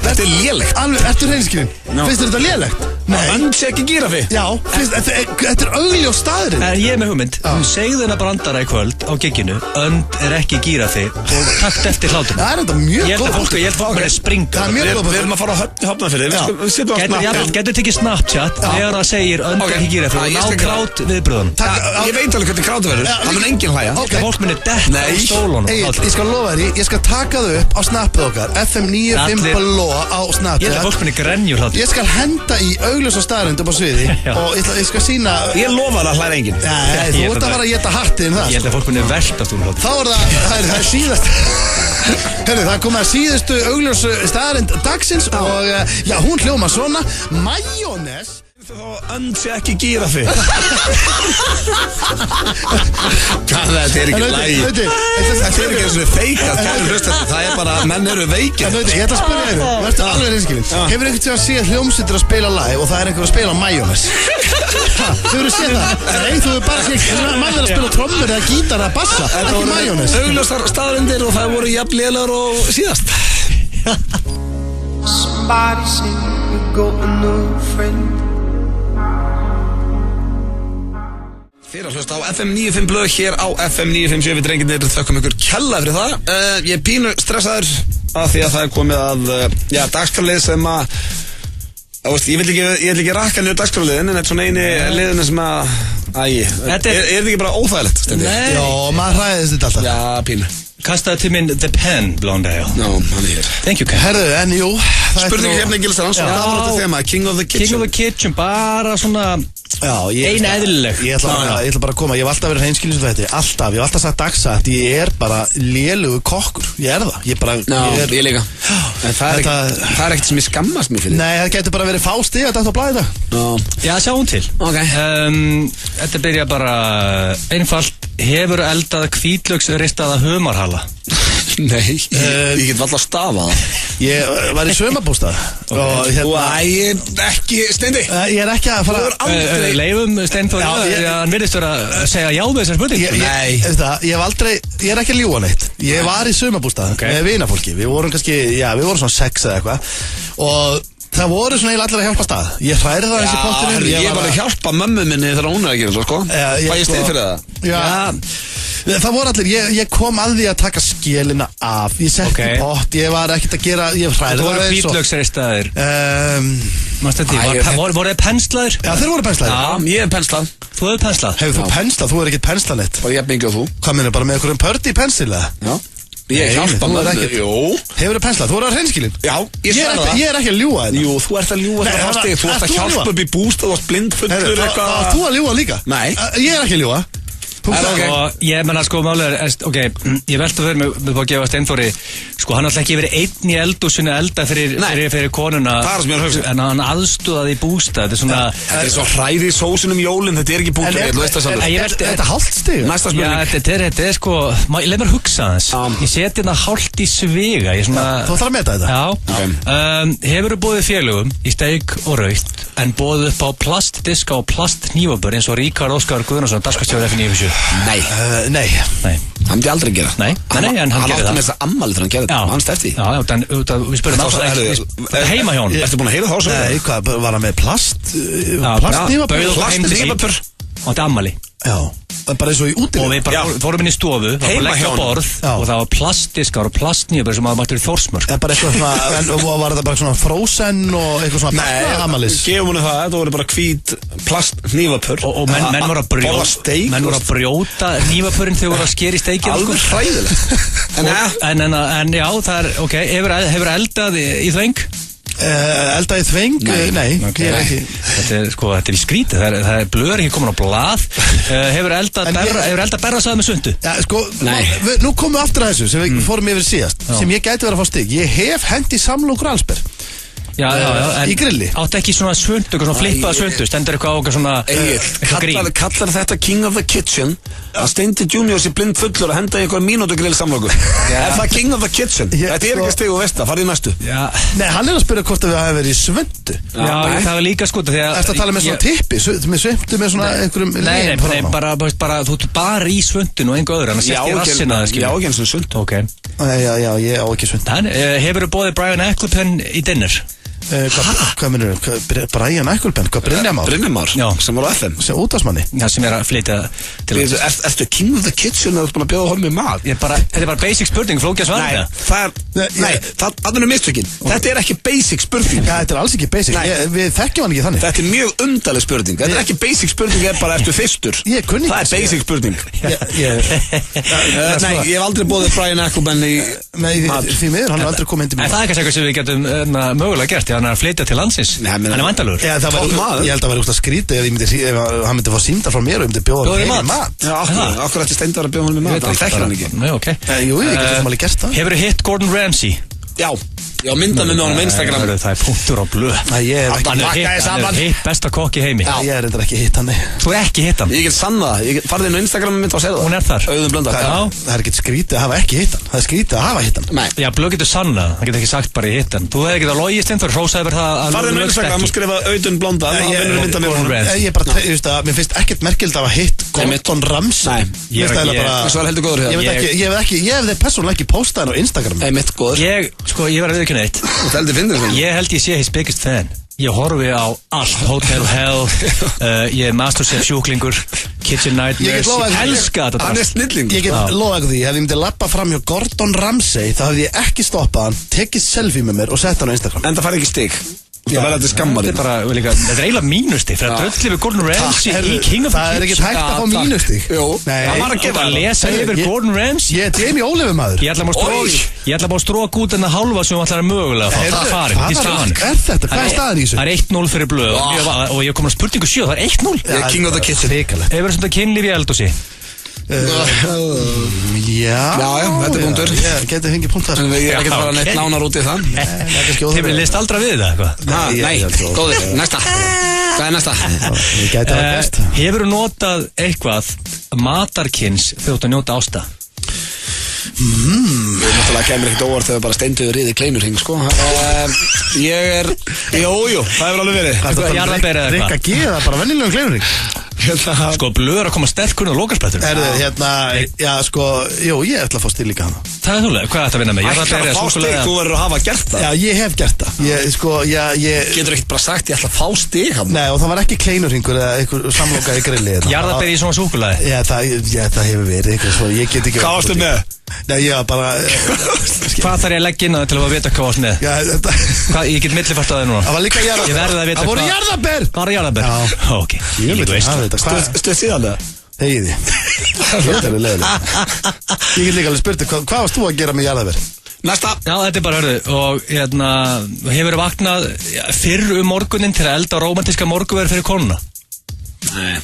Þetta er lélegt. Ertu reynskinn? Finnst þér þetta lélegt? Önd sé ekki gíraffi? Já, þetta er augljós staðurinn. Ég er með hugmynd. Segðu hennar brandara í kvöld á gigginu. Önd er ekki gíraffi og takt eftir hlátum. Það er þetta mjög góð. Ég held að fólk er springa. Við erum að fara að hopna fyrir. Getur tekið Snapchat þegar það segir önd er ekki gíraffi og ná krát viðbröðum. Ég veit alveg hvernig krátu verður. Það mun enginn hlæja. Fólk munir detta á stólunum. Ég skal lofa þér, ég skal taka þau upp á snappið okkar FM95 Bló á Snapchat. Ég held að fólk munir grenju hlátum. Ég skal henda í augljósa staðreind upp á sviði og ég skal sína. Ég lofa það að hlæra enginn. Nei, þú ert að fara að geta hattið um það. Ég held að fólk munir veltast úr hlátum. Þá er það síðast. Það kom að síðustu augljósu staðreind dagsins og já, hún hljóma svona. Majónes. Önd sé ekki gíraffi. Þetta er ekki lægi. Þetta er ekki eins og feikast. Það er bara, menn eru veikir. Ég ætla að spyrja þér, verður alveg reynskilinn. Hefur einhvern tíma séð hljómsveitir að spila live og það er einhver að spila Majónes? Hefur þú séð það? Nei, þú er bara mann er að spila trommur eða gítar eða bassa, ekki Majónes. Augljósar staðrendir og það voru jafn lélegar og síðast. Somebody say you got a new friend. Þið er að hlusta á FM 95 blöð hér á FM 957. Við drengirnir þökkum ykkur kella fyrir það. Ég er pínu stressaður af því að það er komið að dagskrárlið sem að ég vil ekki rakka niður dagskrárliðin en þetta er svona eini liðinu sem að er þetta ekki bara óþægilegt? Nei. Já, maður hræðist þetta alltaf. Já, pínu. Kastaði til minn The Pen, Blondale. No, hann er hér. Thank you, Ken. Herðu, en jú. Spurningu hérna Gilsarans. Það var þetta þema, King of the Kitchen. King of the Kitchen, bara svona eina eðlileg. Ég ætla bara að koma, ég hef alltaf verið hreinskilins um þetta. Alltaf, ég hef alltaf sagt dagsatt. Ég er bara lélugu kokkur. Ég er það. Ég líka. En það er ekkert sem ég skammast mér fyrir. Nei, það getur bara verið fást í að þetta á blæða. Já, sjáum til. Þetta byrja bara einfalt. Hefur eldað hvítlaugsristaða humarhala? Nei, ég get valla að stafa það. Ég var í sumarbústað Ég er ekki, Steindi. Ég er ekki að fara Leifum Steinþór, hann virðist vera að segja já við þessar spurning. Nei, ég er ekki að ljúga neitt. Ég var í sumarbústað með vinafólki. Við vorum kannski, við vorum svona 6 eða eitthvað og það voru svona eiginlega allir að hjálpa stað. Ég hræði það þessi pottinu. Ég var að hjálpa mömmu minni þegar hún er að gera svo, sko. Fæ ég stið fyrir það? Já. Það voru allir, ég kom að því að taka skélina af. Ég setti pott, ég var ekkert að gera, ég hræði. Það voru hvítlaugsristaðir. Voru þeir penslaðir? Já, þeir voru penslaðir. Já, ég penslað. Þú hefur penslað? Hefur þú penslað? Þú er ekkert penslan eitt. Bara ég mingi og þú. Hvað minnur, bara með einhverjum pördi í pensil, eða? Já. Ég hjálpa með það. Jú. Hefur þú penslað? Þú er að hreinskilin. Já, ég sagði það. Ég er ekki að ljúga þetta. Jú, þú ert að ljúga þetta fast þig. Þú ert að hjálpa upp í búst og þú ert blindfullur eitthvað. Þú að ljúga líka? Nei. Ég er ekki að ljúga. Og ég menna sko málega ok, ég velta fyrir mig búið að gefa Steinþóri sko hann alltaf ekki verið einn í eldhúsinu elda fyrir konuna en hann aðstóðaði í bústað þetta er svona þetta er svo hræði í sósunum jólinn þetta er ekki bústað þetta er hálft stig næsta spurning þetta er sko leið mér hugsa þess ég seti hérna hálft í sviga þú þarf að meta þetta hefur þú búið félögum í steik og raukt en búið upp á plastdiska og plasthnífabör eins og Ríkard Óskar Guðnason dagskrárstjóri F97 Nei Hann myndi aldrei gera Nei, en hann gerði það Hann átti með þess að ammali þegar hann gerði það Hann stefti Já, við spurðum heima hjá hann Ertu búin að heyra þá? Nei, hvað, var hann með plastnífabör? Plastnífabör Og þetta ammali Já, bara eins og í úti Og við bara fórum inn í stofu Það var leggja borð Og það var plastdiskar og plastnýjabur sem að mættur í Þórsmörk bara eitthvað svona Og var þetta bara svona frozen og eitthvað svona Nei, amalis gefum henni það Þetta voru bara hvít plastnývapör Og menn voru að brjóta nývapörinn þegar voru að skera í steikinn Alveg hræðilegt En já, það er ok Hefur eldað í þveng? Eldaði þveng? Nei Þetta er í skríti Það er blöður ekki komin á blað Hefur eldað berrasað með sundu? Já, sko, nú komum við aftur að þessu sem við fórum yfir síðast sem ég gæti verið að fá stig Ég hef hendi samlokur allsber Já, í grilli Áttu ekki svona svundu, eitthvað svona flippaða svundu Stendur eitthvað á eitthvað svona Kallar þetta King of the Kitchen að Steindi Junior sé blind fullur að henda í eitthvað mínútu grill samlokur Er það King of the Kitchen? Þetta er ekki stig og veist það, farið í næstu Nei, hann er að spyrja hvort við hafa verið í svundu Já, það var líka sko Ertu að tala með svona tippi, með svundu með svona einhverjum Nei, bara þú ert bara í svundun og einhver öðru Þannig að setja í rassina Já, ekki eins og svund Já, ég á ekki svund Hefur þú bóðið Brian Eccleston í dinner? Hvað minnur þú? Brian Eccleston, hvað Brynjamár sem var á FM sem útvarsmanni sem er að flytja til Ertu King of the Kitchen eða þú ert búin að bjóða honum í mat? Þetta er bara basic spurning, flókja svar Nei, það er mistökin Þetta er ekki basic spurning Þetta er alls ekki basic, við þekkjum hann ekki þannig Þetta er mjög undarleg spurning Þetta er ekki basic spurning, það er bara ertu fyrstur Það er basic spurning Nei, ég hef aldrei bóðið Brian Eccleston í mat Því miður, hann er aldrei komið inn til mér Það er kannski eitthvað sem við getum mögulega gert hann er að flytja til landsins hann er vandalur ég held að það væri úrst að skrýta ef hann myndi fá símdar frá mér og myndi bjóða hann í mat Akkur ætti Steindar að bjóða hann í mat hann þekkir hann ekki Jú, ég getur alveg gert það Hefur þú hitt Gordon Ramsay? Já, mynda með honum Instagram Það er punktur á blöð Hann er hitt besta kokk í heimi Ég er reyndar ekki hitt hann Þú er ekki hitt hann Ég get sanna það, ég farði inn á Instagram og myndi að segja það Hún er þar Auðun Blöndal Það er ekkert skrítið að hafa ekki hitt hann Það er skrítið að hafa hitt hann Já, blöð getur sanna, hann getur ekki sagt bara í hitt hann Þú hefði getað logist inn fyrir hrósaði verið það Farði inn á Instagram og skrifa Auðun Blöndal Mér finnst ekkert merkild að hafa hitt Gordon Ramsay Ég hef persónulega ekki postað hann á Instagram Ég held ég sé his biggest fan Ég horfi á allt Hotel Hell Ég er Masterchef sjúklingur Kitchen Nightmares Ég elska þetta Hann er snillingur Ég get loðað því, ef ég myndi lappa fram hjá Gordon Ramsay þá hefði ég ekki stoppað hann tekið selfie með mér og sett hann á Instagram En það fær ekki stig Það verður þetta skammar Þetta er eiginlega mínustig fyrir að dröllið við Gordon Ramsay í King of the Kitchen Það er ekki hægt að fá mínustig Það var að geta að lesa yfir Gordon Ramsay Ég er Jamie Oliver maður Ég ætla bara að stróka út enna hálfa sem ætlar að mögulega Hvað er þetta? Hvað er staðan í þessu? Það er 1-0 fyrir blöð og ég kom að spurningu 7 Það er 1-0 King of the Kitchen Hefur þetta kynlíf í eldhúsi? Já, þetta er punktur Ég geti fengið punkt þar Ég er ekki að fara neitt nánar út í það Hefur þið list aldrei við það? Nei, góðir, næsta Hvað er næsta? Hefur þú notað eitthvað matarkynns þegar þú ert að njóta ásta? Við náttúrulega kemur ekkert óvart þegar bara steinduður riði kleinurhing sko Ég er Jú, það hefur alveg verið Jarðarberið eða Rikka G, það er bara vennilegum kleinurhing Sko, blöður að koma sterkur og lokasplættur. Já, sko, jú, ég ætla að fá stig líka hana. Það er þúlega, hvað ætla að vinna með? Ætlar að fá stig, þú verður að hafa gert það. Já, ég hef gert það. Getur ekkert bara sagt, ég ætla að fá stig hann. Nei, og það var ekki kleinurringur eða einhver samloka í grilli. Jarðarber í svona súkkulaði? Já, það hefur verið eitthvað svo, ég get ekki... Hvað varstu með? Nei, ég var bara... Hvað þarf ég að leggja inn á það til að vita hvað varst með? Hvað, ég get millifært á það núna. Það var líka jarðarber. Ég verði að vita hvað... Það voru jarðarber! Bara jarðarber? Já. Ok, ég veist. Stuð síðan það? Þegiði. Þetta er leiðilega. Ég get líka alveg spurt, hvað varst þú að gera með jarðarber? Næsta. Já, þetta er bara, hörðu, og hefur vaknað fyrr morguninn til að elda rómantíska morgunverð fyrir konuna? Nei.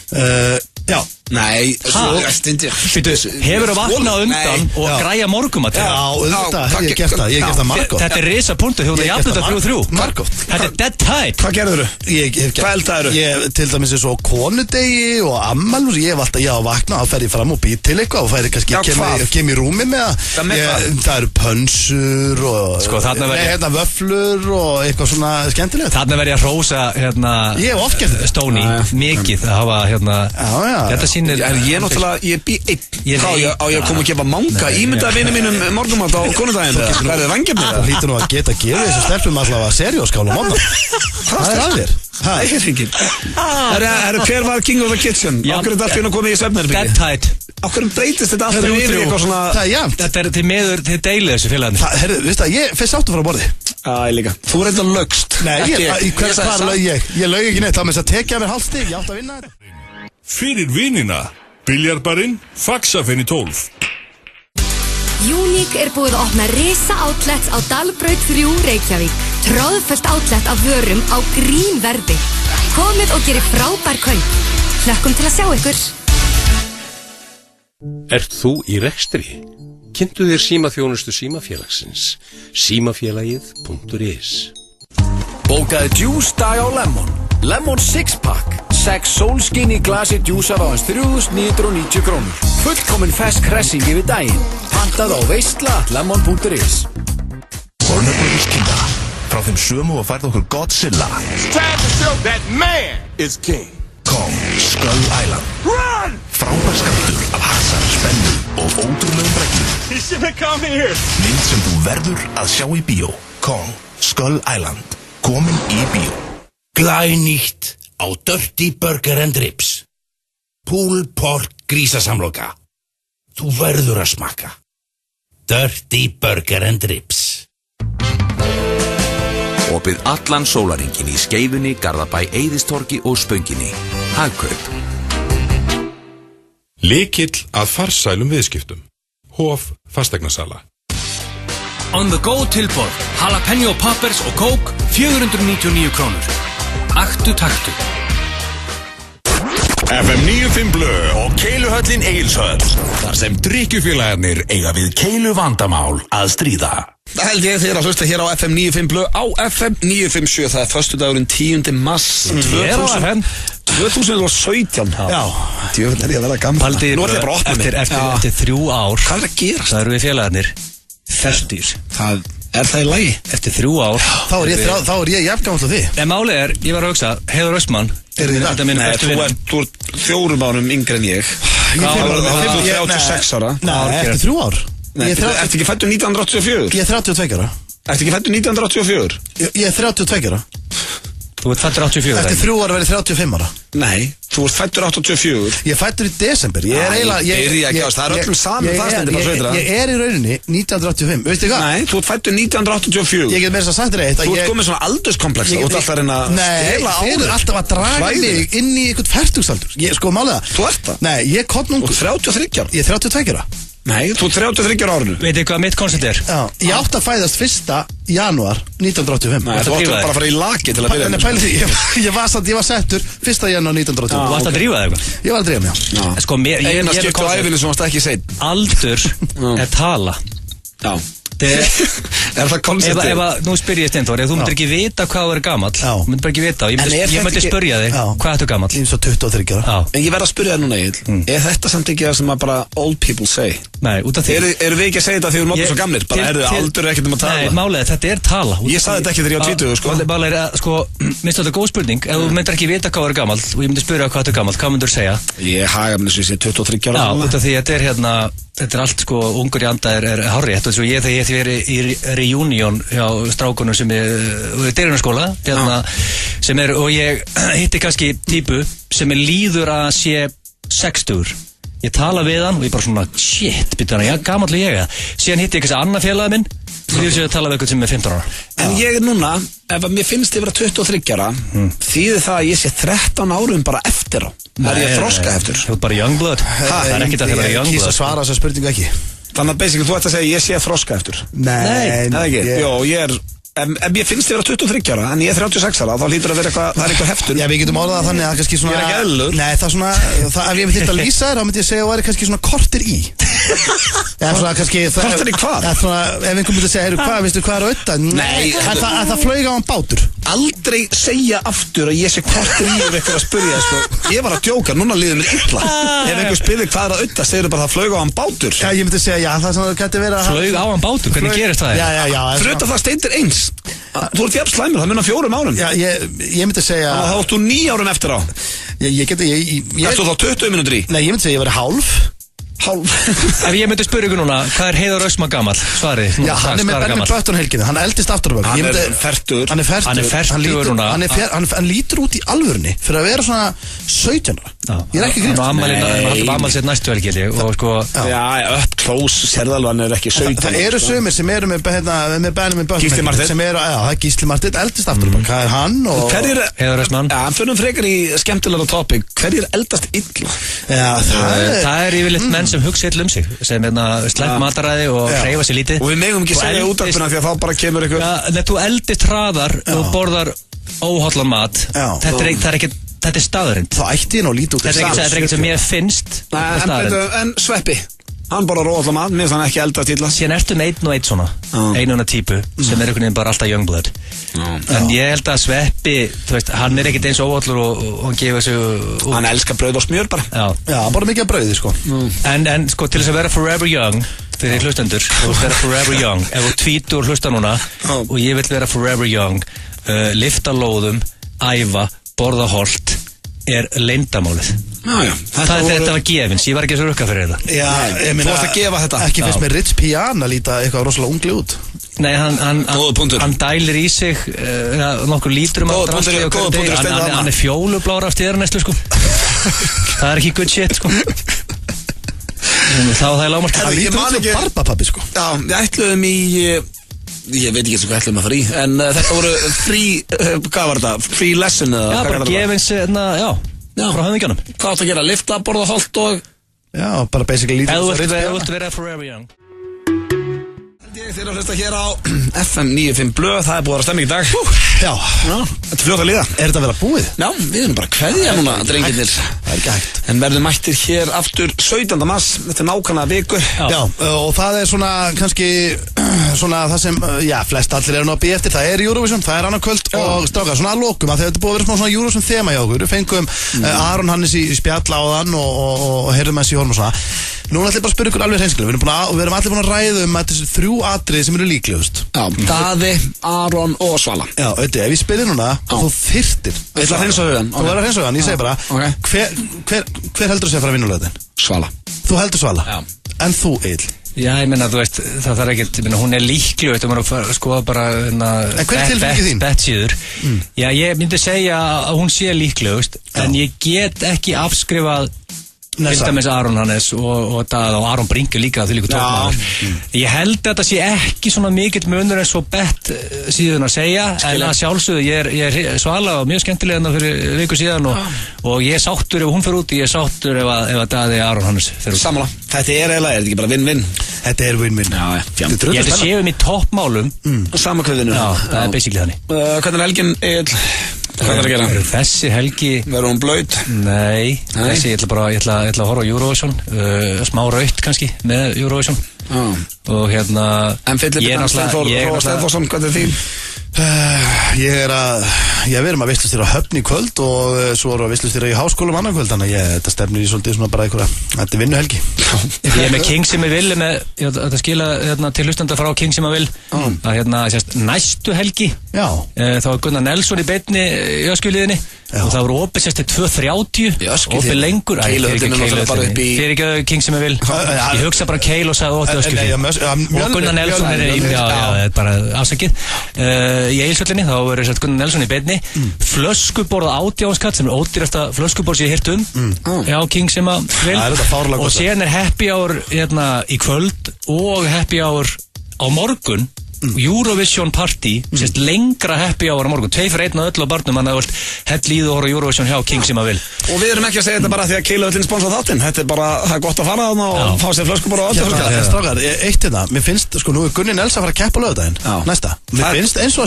Já. Nei, hefur þú vaknað undan og græja morgumat? Já, auðvitað, ég hef gert það, margótt. Þetta er risa punktu, þú hefði jafnum þetta 3-3. Margótt. Þetta er dead tight. Hvað gerður þú? Hvað eldaður þú? Ég til dæmis er svo konudegi og ammal, ég hef alltaf, ég á vaknað, þá fer ég fram og být til eitthvað og færi kannski kem í rúmi með það eru pönsur og vöflur og eitthvað svona skemmtilegt. Þarna verð ég að hrósa ég hef oft gert þetta. Stóni, mikið að hafa þetta sýnir ég náttúrulega, ég bý einn á ég að koma að gefa manga ímyndaði vinið mínum morgumat á konudaginn hvað er þið vangjum það? Það hlýtur nú að geta að gefa þessu stelpum allavega serióskála móta. Það er að þér. Það er hringin. Hver var King of the Kitchen? Akkur er þetta allir að koma í svefnherbergi? Dead tight. Akkur breytist þetta alltaf yfir eitthvað svona? Það er jæmt. Þetta er til meður, þið deilið þessu félagarnir. Herru, veistu að ég fyrst áttu frá borði. Ég líka. Þú reynda lögst. Nei, hvað lög ég? Ég lög ekki neitt, þá með þess að tekja mér hálfstig, ég átt að vinna þetta. Fyrir vinina, Biljarbarinn, Faxafen í 12. Unique er búið að opna risa outlet á Dalbraut 3 Reykjavík. Tróðfullt outlet af vörum á grínverði. Komið og gerið frábær kaup. Hlökkum til að sjá ykkur. Ert þú í rekstri? Kynntu þér símaþjónustu símafélagsins. Símafélagið.is. Bókaði djús dag á Lemon. Lemon 6-pack. 6 sólskinn í glasi djúsar á hans 3.990 krónur. Fullkomin fersk hressing yfir daginn. Pantað á veistla@lemon.is. Warner Brothers kynna frá þeim sömu og færð okkur Godzilla. Time to show that man is king. Kong, Skull Island. Run! Frábær skaptur af hasar, spennu og ótrúlegum reglum. He shouldn't come here. Mynd sem þú verður að sjá í bíó. Kong, Skull Island. Komin í bíó. Glænýtt á Dirty Burger and Ribs. Pulled pork grísasamloka. Þú verður að smakka. Dirty Burger and Ribs. Opið allan sólaringin í Skeifunni, Garðabæ, Eiðistorgi og Spönginni. Hagkaup. Lykill að farsælum viðskiptum. Hof Fasteignasala. On the go tilboð, jalapeno poppers og kók, 499 krónur. Aktu taktu. FM 95 Blö og Keiluhöllin Egilshöll. Þar sem drykkjufélagarnir eiga við keilu vandamál að stríða. Það held ég þeir að hlusta hér á FM 95 Blö á FM 957. Það er föstudagurinn 10. mars 2017. Já. Djöfull er ég að verða gammal. Nú er ég bara opnum mig. Eftir 3 ár. Hvað er að gerast? Það eru við félagarnir fertugir. Er það í lagi? Eftir 3 ár. Þá er ég jafngamall á því. En málið er, ég var að hugsa, Heiður Östmann. Nei, þú ert 4 árum yngri en ég. Þú ert 36 ára. Nei, eftir 3 ár. Ertu ekki fættur 1984? Ég er 32 ára. Ertu ekki fættur 1984? Ég er 32 ára. Þú ert fættur 84 ára? Eftir 3 ára verið 35 ára. Nei, þú ert fættur 84. Ég er fættur í desember. Ég er eiginlega... Það er öllum saman það stendur bara sveitur. Ég er í rauninni 1985, veistu hvað? Nei, þú ert fættur 1984. Ég get meira þess að sagt þér eitt. Þú ert komið svona aldurskomplexa. Þú ert alltaf að reyna að stela á þér. Nei, þeir eru alltaf að draga mig inn í eitthvað fertugsaldur. Sko, málega. Þú ert það? Nei, ég er kottnungur. Þú ert 33 ára. Ég er 32 ára. Nei, þú ert 33 ára árinu. Veitu hvað mitt koncept er? Já, ég átti að fæðast 1. janúar 1985. Nei, þú átti bara að fara í laki til að byrja. Nei, pæli því, ég var settur 1. janúar 1985. Þú varst að drífa það eitthvað? Ég var að drífa mig, já. Sko, eina skipt á æfinni sem varst ekki seinn. Aldur er tala. Já. Er það konceptið? Ef að, nú spyr ég Steinþór, ef þú myndir ekki vita hvað þú er gamall, þú myndir bara ekki vita, og ég myndi spyrja þig, hvað ertu gamall? Ég er svo 23 ára. En ég verð að spyrja þér núna, Egill, er þetta samt ekki það sem að bara old people say? Nei, út af því. Eru við ekki að segja þetta þegar við erum okkur svo gamlir? Bara aldur ekkert um að tala? Nei, málega, þetta er tala. Ég sagði þetta ekki þegar ég var 20, sko. Málega er, sko, minnst þetta góð spurning, ef þú myndir ekki vita hvað þú er gamall, og ég myndi spyrja hvað þú er gamall, hvað myndir þú segja? Ég haga mér þessu 23 ára. Já, út af því þetta er hérna, þetta er allt sko, ungur í anda er hárrétt, og svo þegar ég verið í reunion hjá strákunum sem er dyrunarskóla, hérna, sem er, og ég hitti kannski típu sem líður að sé 60. Ég tala við hann og ég bara svona, shit, býttu hann, gamall ég síðan hitti ég kannski annað félagið minn, því að tala við eitthvað sem er 15 ára. En ég er núna, ef að mér finnst ég vera 23 ára, þýðir það að ég sé 13 árum bara eftir á. Er ég þroska eftir? Þú er bara youngblood. Það er ekkert að það vera youngblood. Ég kýst að svara þessa spurningu ekki. Þannig að basically þú ætti að segja ég sé þroska eftir. Nei. Jó, ég er... Ef ég finnst þið vera 23 ára, en ég er 36 ára, þá lítur að vera eitthvað, það er eitthvað heftur. Já, við getum orðað þannig að kannski svona... Ég er ekki eðlur. Nei, það er svona, ef ég myndi þetta að lýsa þér, þá myndi ég segja að það væri kannski svona kortir í. Eða svona kannski... Kortir í hvað? Eða svona, ef einhvern myndi að segja, hvað, veistu hvað er á auðvitað? Nei. En það flög á hann bátur. Aldrei segja aftur að ég sé kortir í ef eitthvað að spyrja, sko. Ég var að djóka, núna líður mér illa. Ef einhver spyrir hvað er á auðvitað, segir bara það flög á hann bátur. Já, ég myndi segja, já, það svona, gæti vera... Flög á hann bátur, hvernig gerist það? Já. Fyrir utan það Steindir eins. Þú ert jafn slæmur, það munar 4 árum. Já, ég myndi segja... Þá áttu 9 árum eftir á. Ertu þá 20 mínútur í? Nei, ég myndi segja ég væri hálf. Ef ég myndi spyrja ykkur núna, hvað er Heiðar Ösma gamall? Svarið. Já, hann er með Benny Button helginni, hann eldist aftur á bak. Hann er fertur. Hann er fertur núna. Hann lítur út í alvörunni fyrir að vera svona 17 ára. Ég er ekki grínast. Hann er ammali sér næstu helginni og sko... Já, up close, sérðalvan er ekki 17. Það eru sumir sem eru með Benny Button. Gísli Marteinn. Já, það er Gísli Marteinn, eldist aftur á bak. Það er hann og... Heiðar Ösman. Já, fyrir frekar í skemmtilega topic. Hverjir eldast illa? Já, það er yfirleitt menn sem hugsa illa sig, sem slepp mataræði og hreyfa sér lítið. Og við megum ekki segja útvarpina því að þá bara kemur ykkur. Þegar þú eldist hraðar og borðar óhollan mat, þetta er staðurinn. Þá ætti ég nú lítið út. Þetta er ekkert sem ég finnst. En Sveppi, hann borðar óhollan mat, mér finnst hann ekki eldast illa. Síðan ertu með einn og einn svona, einuna típu, sem er einhvern veginn bara alltaf youngblood. En ég held að Sveppi, þú veist, hann er ekkert eins óhollur og hann gefur sig... Hann elskar brauð og smjör bara. Já, bara mikið af brauði, sko. En sko, til þess að vera forever young, fyrir hlustendur, þú veist vera forever young, ef þú tvítur hlusta núna, og ég vil vera forever young, lifta lóðum, æfa, borða holt, er leyndamálið. Þetta var gefins, ég var ekki svo rukka fyrir þetta. Já, ég meina, þú varst að gefa þetta. Ekki fyrst með Rich Piana líta eitthvað rosalega ungli út. Nei, hann dælir í sig nokkur lítrum af drasli og hann er fjólublára af stjörnæslu, sko. Það er ekki good shit, sko. Þá það er lágmark. Það lítur út svo barbapappi, sko. Já, við ætluðum í... Ég veit ekki eins og hvað ætlum að fara í. En þetta voru hvað var þetta? Free lesson eða? Já, bara gefins, já, frá höfðingjónum. Hvað átt að gera? Lifta, borða holt og... Já, bara basically lítið. Eða þú vilt vera forever young. Ég þeir að hlusta hér á FM 95 Blöð, það er búið að vera stemming í dag. Já, þetta er fljótt að líða. Er þetta að vera búið? Já, við erum bara að kveðja núna, drengirnir. Það er ekki hægt. En verðum mættir hér aftur 17. mars, þetta er nákvæmlega viku. Já, og það er svona kannski svona það sem, já, flest allir eru nú að býja eftir. Það er Eurovision, það er annað kvöld og strákar, svona að lokum að þetta er búið að vera svona Eurovision þema hjá okkur. Við fengum Aron Hannes í spjall áðan og heyrðum hans í honum og svona. Núna ætlum ég bara að spyrja ykkur alveg hreinskilega. Við erum allir búin að ræða þessi 3 atriði sem eru líklegust. Já, Daði, Aron og Svala. Já, auðvitað, ef ég spyrir núna og þú þyrtir. Ég ætla að hreinsa hugan. Þú verður að hreinsa hugan, ég segi bara hver heldur að segja að fara að vinna lögðin? Svala. Þú heldur Svala? Já. En þú, Egill? Já, ég meina, þú veist, það þarf ekkert, ég meina, hún er líkleg, þú maður að skoða bara, En hver er tilfengið þín? Bettsíður. Já, ég myndi segja að hún sé líklegust, en ég get ekki afskrifað til dæmis Aron Hannes og Aron Brynke líka því líka tókmaður. Ég held að þetta sé ekki svona mikill munur eins og bett síðan að segja, en að sjálfsögðu ég er Svala og mjög skemmtilega enn fyrir viku síðan og ég er sáttur ef hún fer út, ég er sáttur ef að Daði Aron Hannes fer út. Sammála. Þetta er eiginlega, er þetta ekki bara win-win? Þetta er win-win. Já, ég held að séum í toppmálum. Sama kveðinu. Já, það er basically þannig. Hvernig er helgin, Hvað er að gera? Þessi helgi verður hún blöyt? Nei, þessi, ég ætla að horfa á Eurovision, smá raut kannski með Eurovision. Og hérna En Philip Steinforsson, hvað er þín? Við erum að veislustýra á Höfn í kvöld og svo erum við að veislustýra í Háskólum annan kvöld, þannig að þetta stefnir í svolítið svona bara einhverja, þetta er vinnuhelgi. Ég er með King sem ég vil, þetta skila til hlustanda frá King sem ég vil, að næstu helgi, þá er Gunnar Nelson í beinni í öskuliðinni og það voru opið sérst til 2:30, opið lengur, fyrir ekki King sem ég vil, ég hugsa bara Keil og sagði óttu öskuliðinni og Gunnar Nelson er bara afsakið. Í Egilshöllinni, þá verður sett Gunnar Nelson í beinni, flöskuborð 18 skall sem er ódýrasta flöskuborð sem ég hirt já, King sem að vil og síðan er happy hour í kvöld og happy hour á morgun, Eurovision party, sérst lengra happy hour á morgun, 2 fyrir 1 á öllu á barnum, hann hafði hell líð og horfa Eurovision hjá King sem að vil. Og við erum ekki að segja þetta bara því að Keiluhöllin sponsor þáttinn, þetta er bara, það er gott að fara þarna og fá sér flöskuborð og öllu. Strákar, eitt þetta, mér finnst, sko, nú er Gunni Nelson að fara að keppa á laugardaginn, næsta. Mér finnst eins og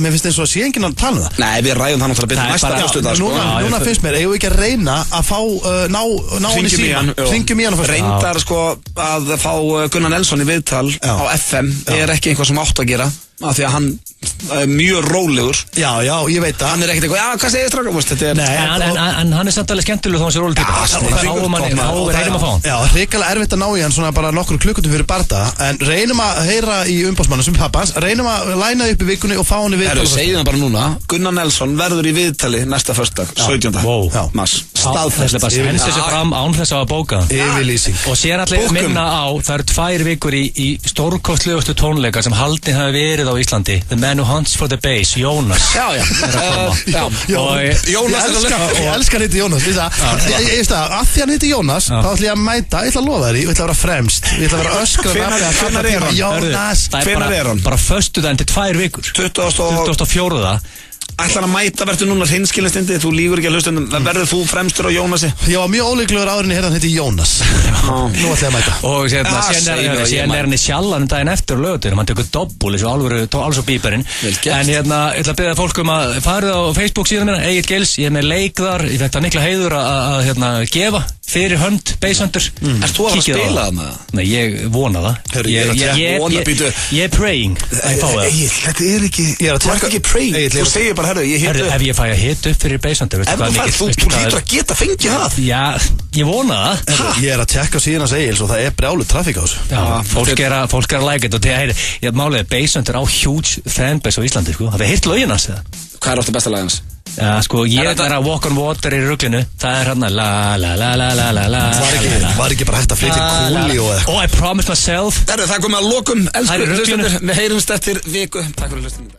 mér finnst eins og að sé enginn að tala um það. Nei, við ræðum það náttúrulega betur næsta föstudag. Núna finnst mér, eigum við ekki að reyna að fá, ná henni síma, hringjum í hann á föstudag. Reyndar sko að fá Gunnar Nelson í viðtal á FM er ekki eitthvað sem átt að gera, af því að hann er mjög rólegur. Já, ég veit það. Hann er ekkert eitthvað, hvað segir strákar, þetta er... En hann er samt alveg skemmtileg þó hann sé rólegur típa. Þá reynum að fá hann. Já, hrikalega erfitt að ná í hann svona bara nokkur klukkutum fyrir barda, en reynum að heyra í umbóðsmannu sem pappans, reynum að læna upp í vikunni og fá hann í viðtali. Segjum það bara núna, Gunnar Nelson verður í viðtali næsta föstudag, 17. mars. Staðfest. Henni sér fram án þess að bóka. Yfirlýsing. Og síðan allir minna á, það eru 2 vikur í stórkostlegustu tónleika sem haldin hafi verið á Íslandi. The Man Who Hunts for the Bass, Jónas. Jónas ég elskar hitti Jónas. Ég veist að því hann hitti Jónas, þá ætlum ég að mæta, ég ætla að lofa þér, ég ætla að vera fremst, ég ætla að vera öskra. Hvenær er hann? Jónas. Hvenær er hann? Bara föstudaginn til 2 vikur. 24. Ætlar að mæta, verður núna hreinskilnistindi, þú lígur ekki að hlustundum, verður þú fremstur á Jónasi? Ég var mjög ólíklegur áður en ég heyrði hann heiti Jónas. Nú ætla ég að mæta. Og síðan er hann í Sjallanum daginn eftir lögutunum, hann tekur doppul, þessu alveg svo bíberinn. En ég ætla að byrja fólk að farið á Facebook síðan minna, Egill Gils, ég er með leikðar, ég fekk það mikla heiður að gefa fyrir hönd, Basshunter. Erst þú að spila það með það? Nei, ég vona það. Ég er praying. Egill, þetta er ekki, þú ert ekki praying, þú segir bara, herru, ég hitu. Ef ég fæ að hita upp fyrir Basshunter, þú hlýtur að geta fengið það. Já, ég vona það. Ég er að tjekka síðan að Egil's og það er brjálu trafík á þessu. Já, fólk er að like it og ég máliði Basshunter á huge fanbase á Íslandi, sko. Það er hitt lögin hans, eða? Hvað er ofta besta lag hans? Já, sko, ég er að Walk on Water í ruglinu. Það er hérna la la la la la la la. Var ekki bara hægt að flytja kúli og eitthvað? Oh, I Promise Myself. Það er komið að lokum, elsku hlustendur. Við heyrumst eftir viku. Takk fyrir hlustunum.